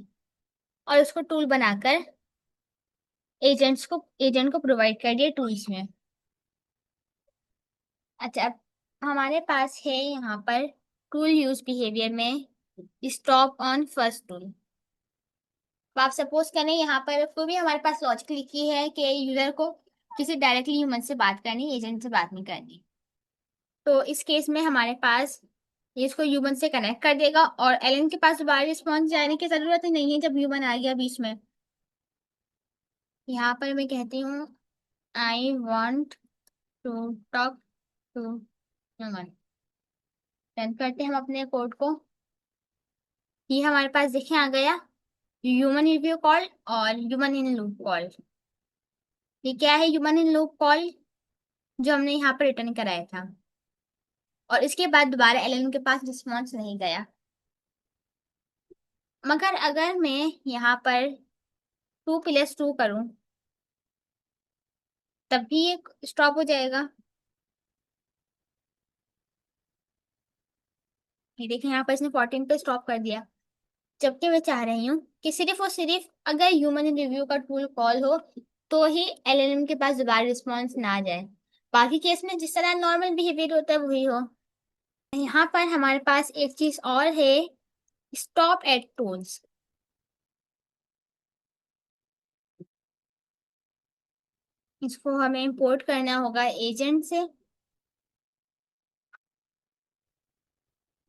और उसको टूल बनाकर एजेंट को प्रोवाइड कर दिया टूल्स में। अच्छा, अब हमारे पास है यहाँ पर टूल यूज बिहेवियर में स्टॉप ऑन फर्स्ट टूल। तो आप सपोज करें यहाँ पर कोई भी हमारे पास लॉजिक लिखी है कि यूजर को किसी डायरेक्टली ह्यूमन से बात करनी, एजेंट से बात नहीं करनी, तो इस केस में हमारे पास ये इसको ह्यूमन से कनेक्ट कर देगा, और एलन के पास दोबारा रिस्पॉन्स जाने की जरूरत ही नहीं है जब ह्यूमन आ गया बीच में। यहाँ पर मैं कहती हूँ I want to talk to human. Run करते हैं हम अपने कोड को। ये हमारे पास देखें आ गया ह्यूमन रिव्यू कॉल और ह्यूमन इन लूप कॉल। ये क्या है ह्यूमन इन लूप कॉल, जो हमने यहाँ पर रिटर्न कराया था, और इसके बाद दोबारा एलन के पास रिस्पॉन्स नहीं गया। मगर अगर मैं यहाँ पर 2+2 करूं, तब भी ये स्टॉप हो जाएगा। ये देखें यहाँ पर इसने 14 पे स्टॉप कर दिया, जबकि मैं चाह रही हूँ कि सिर्फ और सिर्फ अगर ह्यूमन रिव्यू का टूल कॉल हो तो ही एलएलएम के पास दोबारा रिस्पॉन्स ना जाए, बाकी केस में जिस तरह नॉर्मल बिहेवियर होता है वही हो। यहाँ पर हमारे पास एक चीज और है स्टॉप एट टूल्स। इसको हमें इंपोर्ट करना होगा एजेंट से।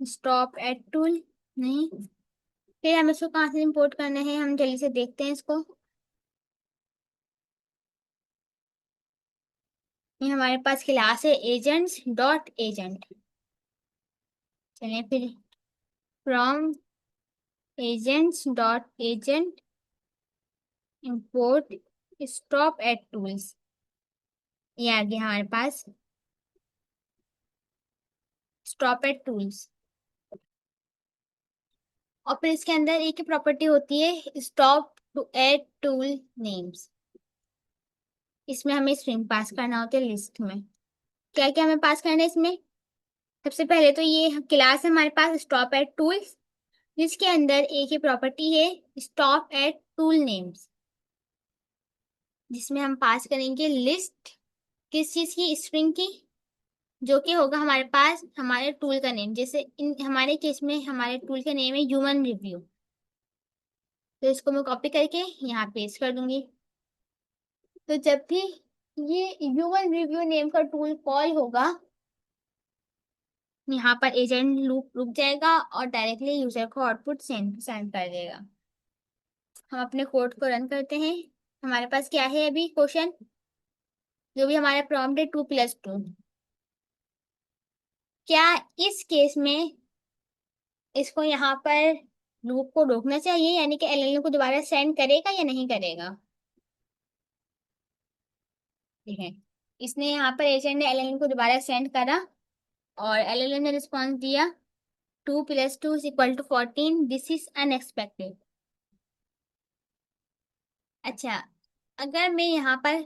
स्टॉप एट टूल नहीं, फिर हम इसको कहाँ से इंपोर्ट करना है, हम जल्दी से देखते हैं इसको। ये हमारे पास क्लास है एजेंट्स डॉट एजेंट। चलिए फिर from agents dot agent import stop at tools. ये आ गया हमारे पास स्टॉप एट टूल्स। और फिर इसके अंदर एक ही प्रॉपर्टी होती है stop to add tool names. इसमें हमें स्ट्रिंग पास करना होता है लिस्ट में। क्या क्या हमें पास करना है इसमें? सबसे पहले तो ये क्लास है हमारे पास स्टॉप एट टूल्स, जिसके अंदर एक ही प्रॉपर्टी है स्टॉप एट टूल नेम्स, जिसमें हम पास करेंगे लिस्ट किस चीज की, स्ट्रिंग की, जो कि होगा हमारे पास हमारे टूल का नेम। जैसे इन हमारे केस में हमारे टूल का नेम है ह्यूमन रिव्यू, तो इसको मैं कॉपी करके यहाँ पेस्ट कर दूंगी। तो जब भी ये ह्यूमन रिव्यू नेम का टूल कॉल होगा, यहाँ पर एजेंट लूप रुक जाएगा और डायरेक्टली यूजर को आउटपुट सेंड सेंड कर देगा। हम अपने कोड को रन करते हैं। हमारे पास क्या है अभी क्वेश्चन, जो भी हमारा प्रॉम्प्ट है 2+2। क्या इस केस में इसको यहाँ पर लूप को रोकना चाहिए, यानी कि एलएलएम को दोबारा सेंड करेगा या नहीं करेगा? ठीक है, इसने यहाँ पर एजेंट ने एलएलएम को दोबारा सेंड करा और एलएलएम ने रिस्पॉन्स दिया 2+2 = 14, दिस इज अनएक्सपेक्टेड। अच्छा, अगर मैं यहाँ पर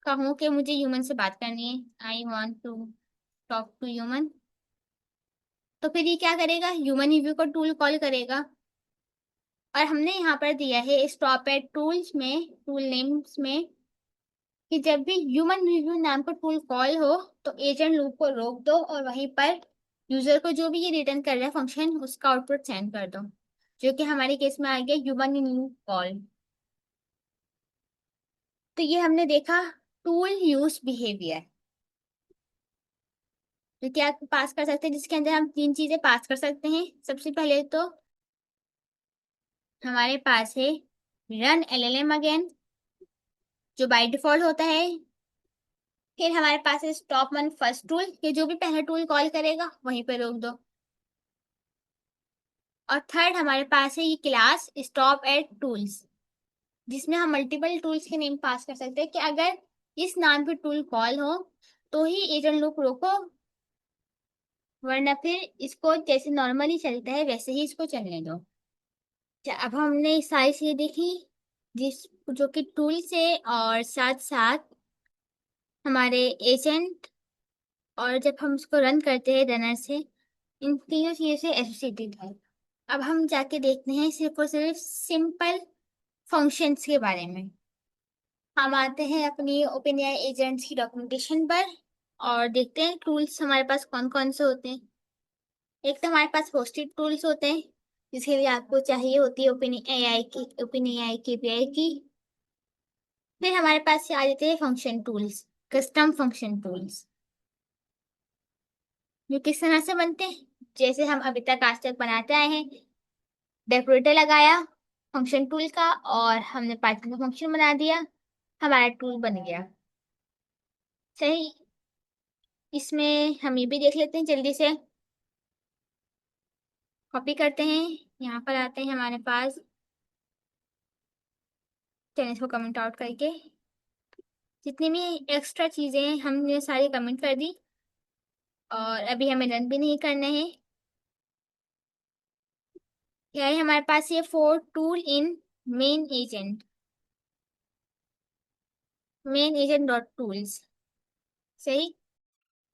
कहूँ कि मुझे ह्यूमन से बात करनी है, I want to talk to human, तो फिर ये क्या करेगा, ह्यूमन रिव्यू को टूल कॉल करेगा। और हमने यहाँ पर दिया है स्टॉप एट टूल्स में, टूल नेम्स में, कि जब भी ह्यूमन रिव्यू नाम का टूल कॉल हो तो एजेंट लूप को रोक दो और वहीं पर यूजर को जो भी ये रिटर्न कर रहा है फंक्शन उसका आउटपुट सेंड कर दो, जो कि हमारे केस में आ गया ह्यूमन इन लूप कॉल। तो ये हमने देखा टूल यूज बिहेवियर। तो क्या पास कर सकते हैं, जिसके अंदर हम तीन चीजें पास कर सकते हैं। सबसे पहले तो हमारे पास है रन एलएलएम अगेन, जो बाय डिफॉल्ट होता है। फिर हमारे पास है स्टॉप वन फर्स्ट टूल, कि जो भी पहला टूल कॉल करेगा वहीं पर रोक दो। और थर्ड हमारे पास है ये क्लास स्टॉप एट टूल्स, जिसमें हम मल्टीपल टूल्स के नेम पास कर सकते हैं, कि अगर इस नाम पे टूल कॉल हो तो ही एजेंट लूप रोको, वरना फिर इसको जैसे नॉर्मली चलता है वैसे ही इसको चलने दो। अच्छा, अब हमने सारी चीजें देखी जिस जो कि टूल से और साथ साथ हमारे एजेंट, और जब हम उसको रन करते हैं रनर से, इन तीनों चीजों से एसोसिएटेड है। अब हम जाके देखते हैं सिर्फ और सिर्फ सिंपल फंक्शंस के बारे में। हम आते हैं अपनी ओपन एआई एजेंट्स की डॉक्यूमेंटेशन पर और देखते हैं टूल्स हमारे पास कौन कौन से होते हैं। एक तो हमारे पास होस्टेड टूल्स होते हैं, जिसके लिए आपको चाहिए होती है ओपन एआई केपीआई की। फिर हमारे पास आ जाते हैं function tools, custom function tools, जो किस तरह से बनते हैं, जैसे हम अभी तक आज तक बनाते आए हैं। डेकोरेटर लगाया फंक्शन टूल का और हमने पाइथन का फंक्शन बना दिया, हमारा टूल बन गया। सही, इसमें हम ये भी देख लेते हैं जल्दी से। कॉपी करते हैं, यहाँ पर आते हैं हमारे पास, चलिए इसको कमेंट आउट करके जितनी भी एक्स्ट्रा चीजें हैं हमने सारी कमेंट कर दी और अभी हमें रन भी नहीं करना है। क्या है हमारे पास, ये four tool in main agent, main agent dot tools. सही,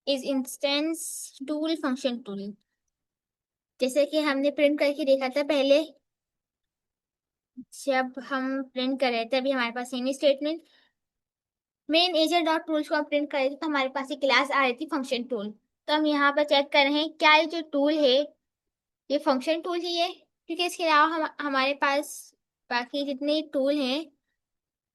is instance tool function tool, जैसे कि हमने प्रिंट करके देखा था पहले, जब हम प्रिंट कर रहे थे अभी हमारे पास सेमी statement main agent dot tools को हम प्रिंट कर रहे थे, तो हमारे पास एक क्लास आ रही थी फंक्शन टूल। तो हम यहाँ पर चेक कर रहे हैं क्या ये जो टूल है ये फंक्शन टूल ही है, क्योंकि इसके अलावा हमारे पास बाकी जितने टूल हैं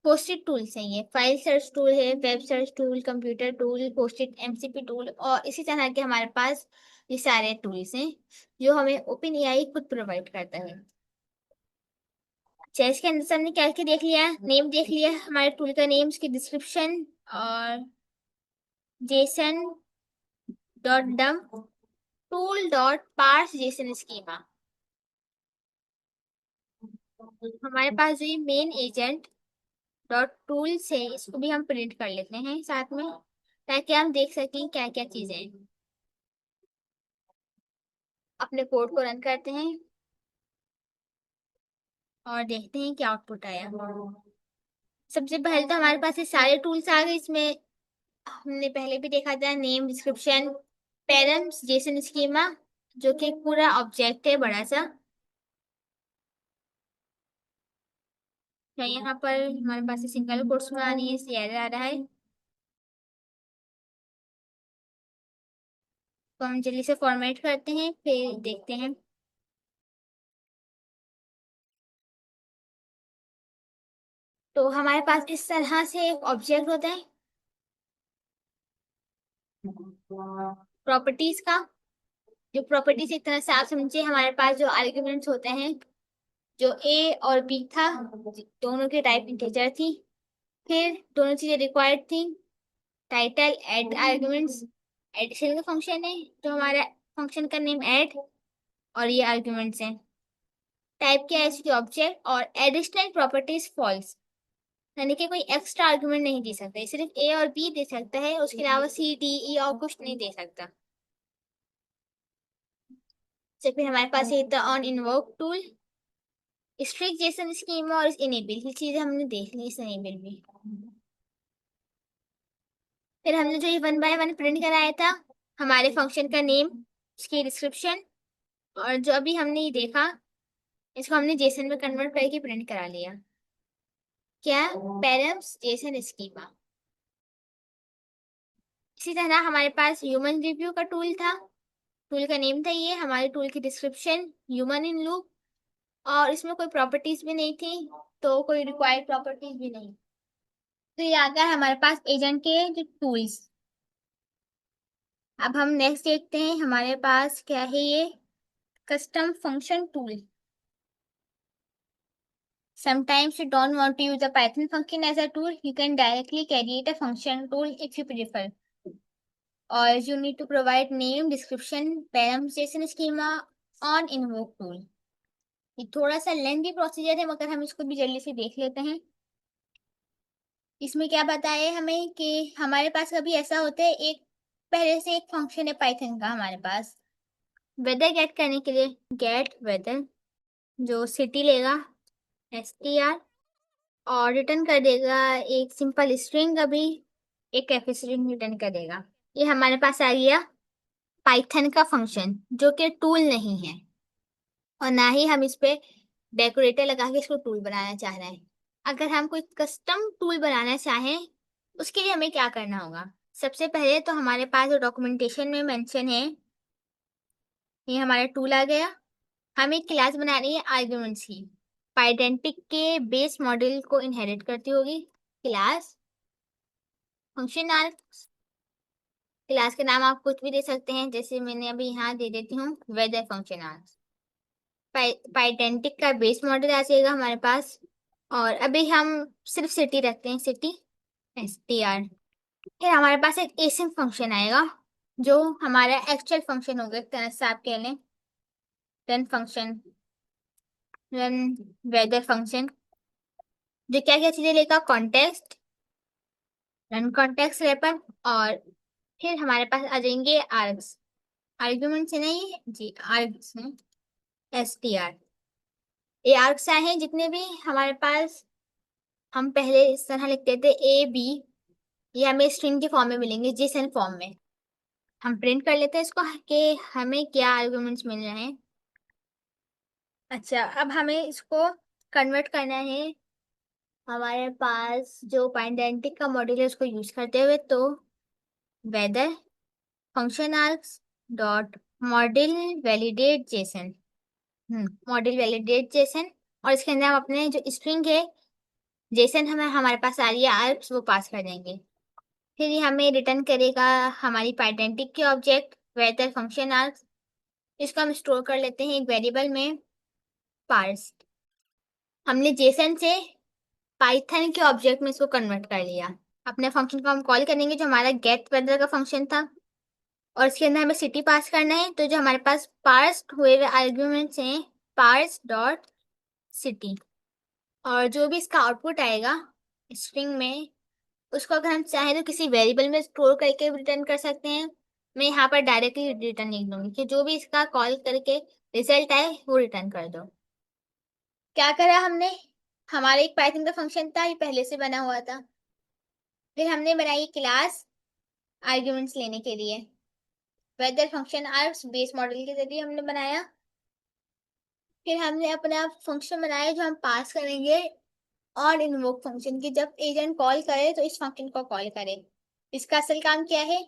पोस्टिट टूल्स हैं। ये फाइल सर्च टूल है, web search tool, computer tool, Post-it MCP tool और इसी तरह के हमारे पास ये सारे टूल्स हैं जो हमें ओपन एआई खुद प्रोवाइड करता है। चेस के अंदर से हमने क्या क्या देख लिया, नेम देख लिया हमारे टूल का नेम, उसकी डिस्क्रिप्शन और JSON dot dump tool dot parse JSON schema. हमारे पास जो ये मेन एजेंट डॉट टूल्स है इसको भी हम प्रिंट कर लेते हैं साथ में, ताकि हम देख सकें क्या क्या चीजें हैं। अपने कोड को रन करते हैं और देखते हैं क्या आउटपुट आया। सबसे पहले तो हमारे पास ये सारे टूल्स आ गए। इसमें हमने पहले भी देखा था name, description, params, Jason schema, जो कि एक पूरा ऑब्जेक्ट है बड़ा सा। तो यहाँ पर हमारे पास सिंगल कोट्स में आनी है, इसलिए एरर आ रहा है। तो हम जल्दी से फॉर्मेट करते हैं फिर देखते हैं। तो हमारे पास इस तरह से एक ऑब्जेक्ट होता है प्रॉपर्टीज का। जो प्रॉपर्टीज एक तरह से आप समझिए हमारे पास जो आर्ग्यूमेंट्स होते हैं, जो ए और बी था दोनों की टाइप इंटीजर थी, फिर दोनों चीजें रिक्वायर्ड थी, टाइटल, ऐड आर्ग्यूमेंट्स, एडिशन का फंक्शन है जो हमारा फंक्शन का नेम ऐड, और ये आर्ग्यूमेंट्स हैं। टाइप क्या है इसकी ऑब्जेक्ट, और एडिशनल प्रॉपर्टीज फॉल्स, यानी कि कोई एक्स्ट्रा आर्गुमेंट नहीं दे सकता, ये सिर्फ ए और बी दे सकता है, उसके अलावा सी डी ई और कुछ नहीं दे सकता। तो फिर हमारे पास ये था on invoke tool, strict Jason schema और इनेबल, ये चीजें हमने देख ली इस इनेबल में। फिर हमने जो ये वन बाय वन प्रिंट कराया था, हमारे फंक्शन का नेम, उसकी डिस्क्रिप्शन, और जो अभी हमने ये देखा इसको हमने जेसन में कन्वर्ट करके प्रिंट करा लिया। क्या? Params Jason schema. इसी तरह हमारे पास ह्यूमन रिव्यू का टूल था, टूल का नेम था ये, हमारे टूल की डिस्क्रिप्शन ह्यूमन इन लूप, और इसमें कोई प्रॉपर्टीज भी नहीं थी, तो कोई रिक्वायर्ड प्रॉपर्टीज भी नहीं। तो ये आ गया हमारे पास एजेंट के जो टूल्स। अब हम नेक्स्ट देखते हैं हमारे पास क्या है, ये custom function tool. Sometimes you don't want to use a Python function as a tool, you can directly create a function tool if you prefer. Or you need to provide name, description, params, JSON schema on invoke tool. ये थोड़ा सा lengthy procedure है मगर हम इसको भी जल्दी से देख लेते हैं। इसमें क्या बताया हमें कि हमारे पास कभी ऐसा होता है, एक पहले से एक फंक्शन है पाइथन का हमारे पास वेदर गेट करने के लिए, गेट वेदर, जो सिटी लेगा str और रिटर्न कर देगा एक सिंपल स्ट्रिंग, अभी एक कैफे स्ट्रिंग रिटर्न कर देगा। ये हमारे पास आ गया पाइथन का फंक्शन जो कि टूल नहीं है, और ना ही हम इस पे डेकोरेटर लगा के इसको टूल बनाना चाह रहे हैं। अगर हम कोई कस्टम टूल बनाना चाहें उसके लिए हमें क्या करना होगा? सबसे पहले तो हमारे पास जो डॉक्यूमेंटेशन में मेंशन है, ये हमारा टूल आ गया। हमें क्लास बनानी है आर्ग्यूमेंट्स की, पाइडेंटिक के बेस मॉडल को इनहेरिट करती होगी क्लास। फंक्शन आर्ग्स, क्लास के नाम आप कुछ भी दे सकते हैं, जैसे मैंने अभी यहाँ दे देती हूँ वेदर फंक्शन आर्ग्स। पाइडेंटिक का बेस मॉडल आ जाएगा हमारे पास, और अभी हम सिर्फ सिटी रखते हैं, सिटी str। फिर हमारे पास एक एसिम फंक्शन आएगा जो हमारा एक्चुअल फंक्शन होगा, एक तरह से आप कह लें run function, run weather function, जो क्या क्या चीजें लेगा, कॉन्टेक्स्ट, रन कॉन्टेक्स्ट रेपर, और फिर हमारे पास आ जाएंगे आर्ग्स, आर्ग्यूमेंट से नहीं जी, आर्ग्स हैं str। ये आर्ग्स आए हैं जितने भी हमारे पास, हम पहले इस तरह लिखते थे ए बी, ये हमें स्ट्रिंग के फॉर्म में मिलेंगे जेसन फॉर्म में। हम प्रिंट कर लेते हैं इसको कि हमें क्या आर्गुमेंट्स मिल रहे हैं। अच्छा, अब हमें इसको कन्वर्ट करना है हमारे पास जो पाइडेंटिक का मॉड्यूल है उसको यूज करते हुए। तो weather function args dot model validate JSON, model validate JSON, और इसके अंदर हम अपने जो स्ट्रिंग है जेसन हमें हमारे पास आ रही है आर्ग्स वो पास कर देंगे। फिर ये हमें रिटर्न करेगा हमारी पाइडेंटिक के ऑब्जेक्ट वेदर फंक्शन आर्ग्स। इसको हम स्टोर कर लेते हैं एक वेरिएबल में पार्स। हमने जेसन से पाइथन के ऑब्जेक्ट में इसको कन्वर्ट कर लिया। अपने फंक्शन को हम कॉल करेंगे जो हमारा गेट वेदर का फंक्शन था, और इसके अंदर हमें सिटी पास करना है। तो जो हमारे पास पार्स हुए हुए आर्ग्यूमेंट्स हैं पार्स डॉट सिटी, और जो भी इसका आउटपुट आएगा स्ट्रिंग में उसको अगर हम चाहें तो किसी वेरिएबल में स्टोर करके रिटर्न कर सकते हैं। मैं यहाँ पर डायरेक्टली रिटर्न लिख दूंगी कि जो भी इसका कॉल करके रिजल्ट आए वो रिटर्न कर दो। क्या करा हमने, हमारा एक पाइथन का फंक्शन था ये पहले से बना हुआ था। फिर हमने बनाई क्लास आर्ग्यूमेंट्स लेने के लिए। Weather function args base model के जरिए हमने बनाया। फिर हमने अपना फंक्शन बनाया जो हम पास करेंगे और इन्वोक फंक्शन की, जब एजेंट कॉल करे तो इस फंक्शन को कॉल करे। इसका असल काम क्या है,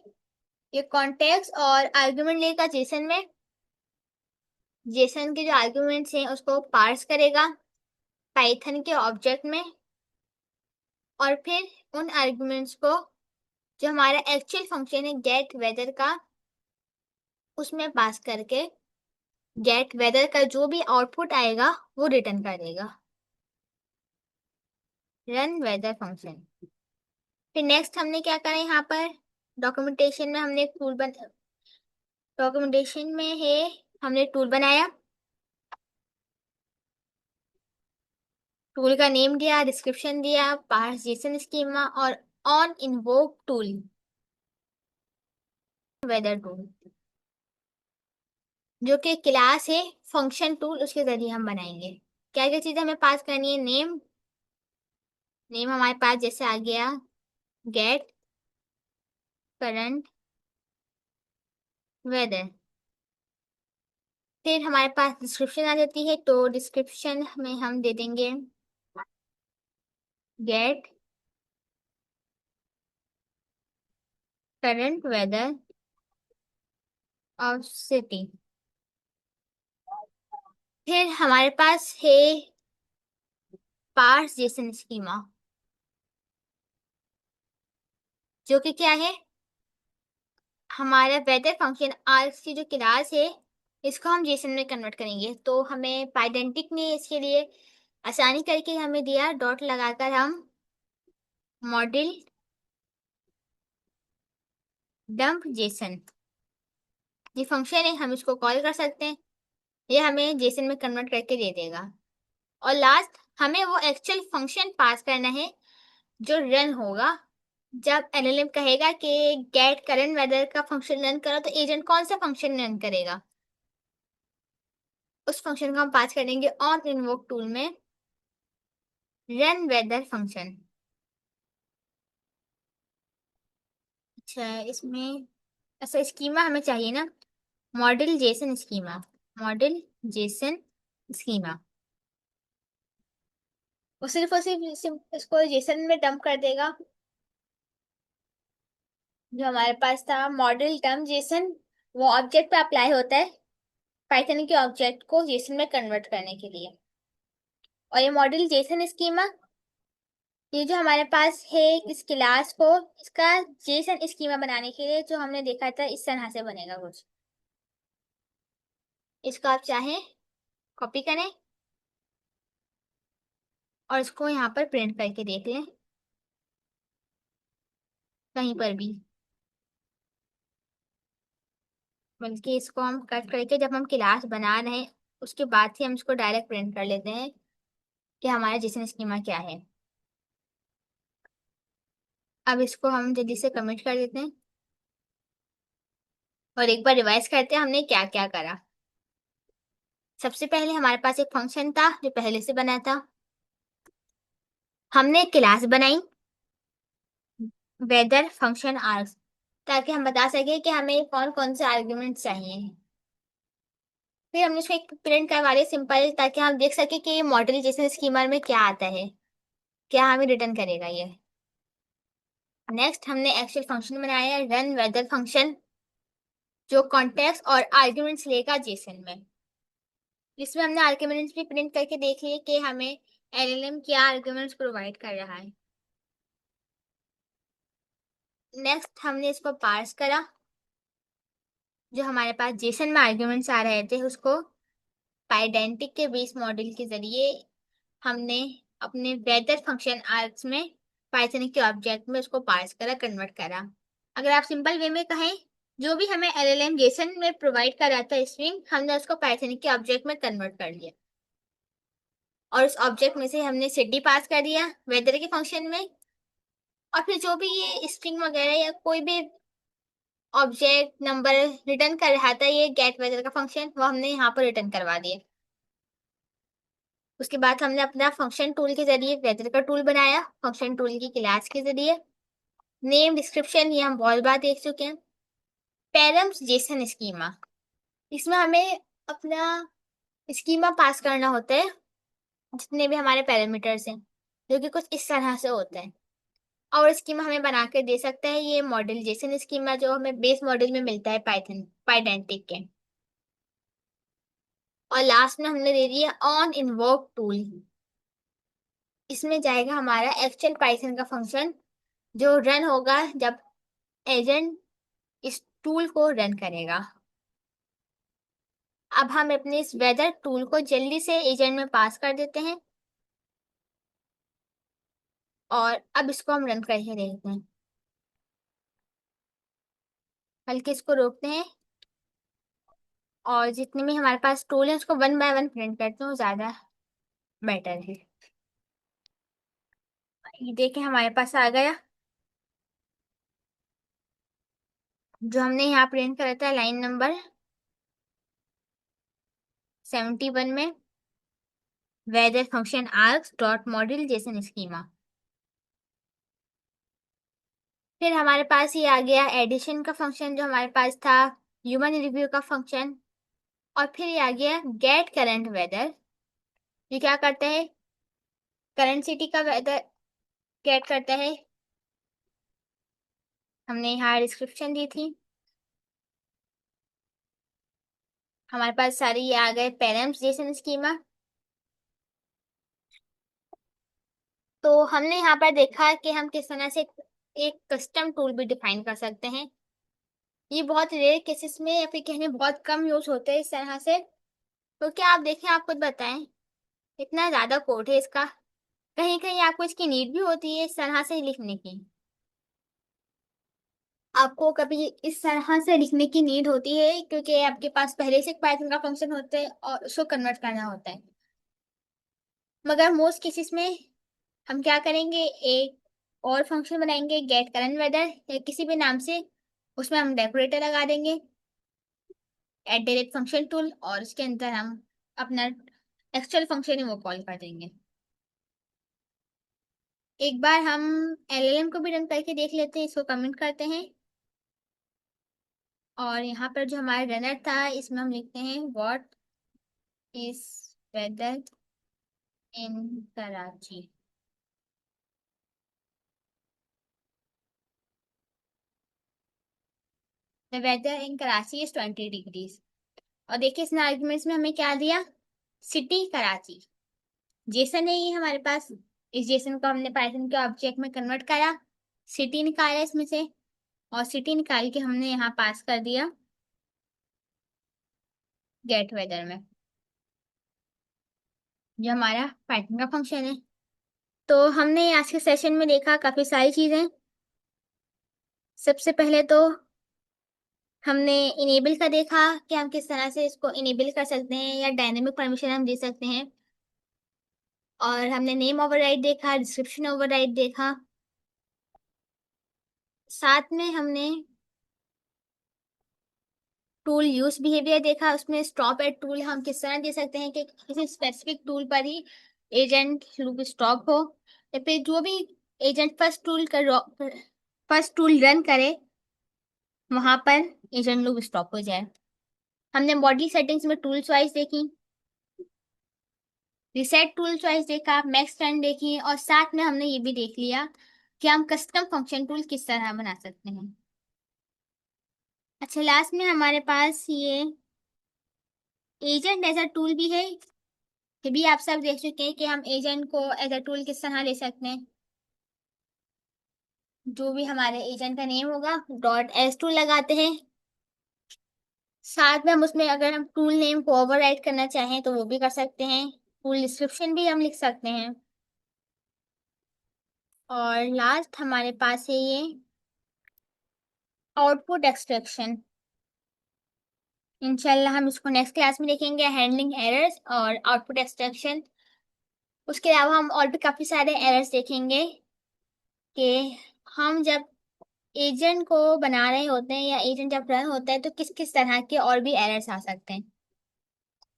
ये कॉन्टेक्स्ट और आर्गुमेंट लेगा जेसन में। जेसन के जो आर्गुमेंट्स हैं उसको पार्स करेगा पाइथन के ऑब्जेक्ट में, और फिर उन आर्गुमेंट्स को जो हमारा एक्चुअल फंक्शन है गेट वेदर का उसमें पास करके गेट वेदर का जो भी आउटपुट आएगा वो रिटर्न कर देगा। Run weather function. फिर नेक्स्ट हमने क्या करा यहाँ पर डॉक्यूमेंटेशन में हमने एक टूल डॉक्यूमेंटेशन में है हमने टूल बनाया। टूल का नेम दिया, डिस्क्रिप्शन दिया, पार्स जेसन स्कीमा और on invoke tool weather tool जो कि क्लास है फंक्शन टूल उसके जरिए हम बनाएंगे। क्या क्या चीजें हमें पास करनी है, नेम, नेम हमारे पास जैसे आ गया गेट करंट वेदर। फिर हमारे पास डिस्क्रिप्शन आ जाती है, तो डिस्क्रिप्शन में हम दे देंगे get current weather of city. फिर हमारे पास है पार्स जेसन स्कीमा जो कि क्या है, हमारा वेदर फंक्शन आर्ग्स की जो क्लास है इसको हम जेसन में कन्वर्ट करेंगे। तो हमें पाइडेंटिक ने इसके लिए आसानी करके हमें दिया डॉट लगाकर हम मॉडल डंप जेसन ये फंक्शन है हम इसको कॉल कर सकते हैं, ये हमें जेसन में कन्वर्ट करके दे देगा। और लास्ट हमें वो एक्चुअल फंक्शन पास करना है जो रन होगा जब एलएलएम कहेगा कि गेट करंट वेदर का फंक्शन रन करो, तो एजेंट कौन सा फंक्शन रन करेगा उस फंक्शन को हम पास करेंगे ऑन इन्वोक टूल में रन वेदर फंक्शन। अच्छा इसमें ऐसा स्कीमा हमें चाहिए ना, model JSON schema, model JSON schema. वो सिर्फ और सिर्फ इसको जेसन में डंप कर देगा। जो हमारे पास था मॉडल टर्म जेसन वो ऑब्जेक्ट पे अप्लाई होता है पाइथन के ऑब्जेक्ट को जेसन में कन्वर्ट करने के लिए। और ये मॉडल जेसन स्कीमा ये जो हमारे पास है इस क्लास को इसका जेसन स्कीमा बनाने के लिए जो हमने देखा था इस तरह से बनेगा कुछ। इसको आप चाहें कॉपी करें और इसको यहाँ पर प्रिंट करके देख लें कहीं पर भी, बल्कि इसको हम कट करके जब हम क्लास बना रहे हैं उसके बाद ही हम इसको डायरेक्ट प्रिंट कर लेते हैं कि हमारा जेसन स्कीमा क्या है। अब इसको हम जल्दी से कमिट कर देते हैं और एक बार रिवाइज करते हैं हमने क्या क्या करा। सबसे पहले हमारे पास एक फंक्शन था जो पहले से बना था, हमने एक क्लास बनाई वेदर फंक्शन आर्ग्स ताकि हम बता सके कि हमें कौन कौन से आर्ग्यूमेंट चाहिए। फिर हमने इसको एक प्रिंट करवा लिया सिंपल ताकि हम देख सके कि ये मॉडल जैसे स्कीमर में क्या आता है, क्या हमें रिटर्न करेगा ये। नेक्स्ट हमने एक्चुअल फंक्शन बनाया रन वेदर फंक्शन जो कॉन्टेक्स्ट और आर्ग्यूमेंट्स लेगा जेसन में। इसमें हमने आर्ग्यूमेंट्स भी प्रिंट करके देख लिए कि हमें एलएलएम क्या आर्ग्यूमेंट्स प्रोवाइड कर रहा है। नेक्स्ट हमने इसको पार्स करा। जो हमारे पास जेसन में आर्ग्यूमेंट्स आ रहे थे उसको पाइडेंटिक के बेस मॉडल के जरिए हमने अपने वेदर फंक्शन आर्ग्स में पाइथन के ऑब्जेक्ट में उसको पार्स करा, कन्वर्ट करा। अगर आप सिंपल वे में कहें, जो भी हमें एलएलएम जेसन में प्रोवाइड कर रहा था स्ट्रिंग, हमने उसको पाइथन के ऑब्जेक्ट में कन्वर्ट कर लिया और उस ऑब्जेक्ट में से हमने सिटी पास कर दिया वेदर के फंक्शन में। और फिर जो भी ये स्ट्रिंग वगैरह या कोई भी ऑब्जेक्ट नंबर रिटर्न कर रहा था, ये गेट वेदर का फंक्शन, वो हमने यहाँ पर रिटर्न करवा दिया। उसके बाद हमने अपना फंक्शन टूल के जरिए वेदर का टूल बनाया, फंक्शन टूल की क्लास के जरिए। नेम डिस्क्रिप्शन ये हम बहुत बार देख चुके हैं। पैरम्स जेसन स्कीमा, इसमें हमें अपना स्कीमा पास करना होता है, जितने भी हमारे पैरामीटर्स हैं, जो कि कुछ इस तरह से होता है। और स्कीमा हमें बना के दे सकता है ये मॉडल जेसन स्कीमा, जो हमें बेस मॉडल में मिलता है पाइथन पाइडेंटिक के। और लास्ट में हमने दे दिया ऑन इन्वोक टूल। इसमें जाएगा हमारा एक्चुअल पाइथन का फंक्शन, जो रन होगा जब एजेंट इस टूल को रन करेगा। अब हम अपने इस वेदर टूल को जल्दी से एजेंट में पास कर देते हैं और अब इसको हम रन करके देखते हैं। बल्कि इसको रोकते हैं और जितने भी हमारे पास टूल है उसको वन बाय वन प्रिंट करते हैं, वो ज्यादा बेटर है। ये देखें हमारे पास आ गया, जो हमने यहाँ प्रिंट करा था लाइन नंबर 71 में, weather function args dot model JSON schema. फिर हमारे पास ये आ गया एडिशन का फंक्शन जो हमारे पास था, ह्यूमन रिव्यू का फंक्शन। और फिर ये आ गया गेट करंट वेदर। ये क्या करता है, करंट सिटी का वेदर गेट करता है। हमने यहाँ डिस्क्रिप्शन दी थी। हमारे पास सारे ये आ गए पैरम्स जेसन स्कीमा। तो हमने यहाँ पर देखा कि हम किस तरह से एक कस्टम टूल भी डिफाइन कर सकते हैं। ये बहुत रेयर केसेस में या फिर कहने बहुत कम यूज होते हैं इस तरह से। तो क्या आप देखें, आप खुद बताएं, इतना ज्यादा कोड है इसका, कहीं कहीं आपको इसकी नीड भी होती है इस तरह से लिखने की। आपको कभी इस तरह से लिखने की नीड होती है क्योंकि आपके पास पहले से पाइथन का फंक्शन होता है और उसको कन्वर्ट करना होता है। मगर मोस्ट केसेस में हम क्या करेंगे, एक और फंक्शन बनाएंगे गेट करंट वेदर या किसी भी नाम से, उसमें हम डेकोरेटर लगा देंगे फंक्शन टूल, और उसके अंदर हम अपना एक्चुअल फंक्शन है वो कॉल कर देंगे। एक बार हम एलएलएम को भी रन करके देख लेते हैं, इसको कमेंट करते हैं। और यहाँ पर जो हमारा रनर था इसमें हम लिखते हैं what is weather in Karachi. The weather in Karachi is 20 degrees. और देखिए इसने आर्ग्यूमेंट्स में हमें क्या दिया, सिटी कराची। जेसन है ये हमारे पास, इस जेसन को हमने पाइथन के ऑब्जेक्ट में कन्वर्ट करा, सिटी निकाला इसमें से, और सिटी निकाल के हमने यहाँ पास कर दिया गेट वेदर में, जो हमारा पाइथन का फंक्शन है। तो हमने आज के सेशन में देखा काफी सारी चीजें। सबसे पहले तो हमने इनेबल का देखा कि हम किस तरह से इसको इनेबल कर सकते हैं या डायनेमिक परमिशन हम दे सकते हैं। और हमने नेम ओवरराइड देखा, डिस्क्रिप्शन ओवरराइड देखा। साथ में हमने टूल यूज बिहेवियर देखा, उसमें स्टॉप एट टूल हम किस तरह दे सकते हैं कि किसी स्पेसिफिक टूल पर ही एजेंट लूप स्टॉप हो, या फिर जो भी एजेंट फर्स्ट टूल रन करे वहां पर एजेंट लूप स्टॉप हो जाए। हमने बॉडी सेटिंग्स में टूल चॉइस देखी, रिसेट टूल चॉइस देखा, मैक्स टर्न देखी, और साथ में हमने ये भी देख लिया कि हम कस्टम फंक्शन टूल किस तरह बना सकते हैं। अच्छा, लास्ट में हमारे पास ये एजेंट एज अ टूल भी है, फिर भी आप सब देख चुके हैं कि हम एजेंट को एज अ टूल किस तरह ले सकते हैं। जो भी हमारे एजेंट का नेम होगा डॉट एस टू लगाते हैं। साथ में हम उसमें अगर हम टूल नेम को ओवरराइट करना चाहें तो वो भी कर सकते हैं। टूल डिस्क्रिप्शन भी हम लिख सकते हैं। और लास्ट हमारे पास है ये आउटपुट एक्सट्रैक्शन। इंशाल्लाह हम इसको नेक्स्ट क्लास में देखेंगे, हैंडलिंग एरर्स और आउटपुट एक्सट्रैक्शन। उसके अलावा हम और भी काफी सारे एरर्स देखेंगे कि हम जब एजेंट को बना रहे होते हैं या एजेंट जब रन होता है तो किस किस तरह के और भी एरर्स आ सकते हैं।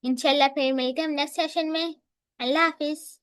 इंशाल्लाह फिर मिलते हैं हम नेक्स्ट सेशन में। अल्लाह हाफिज।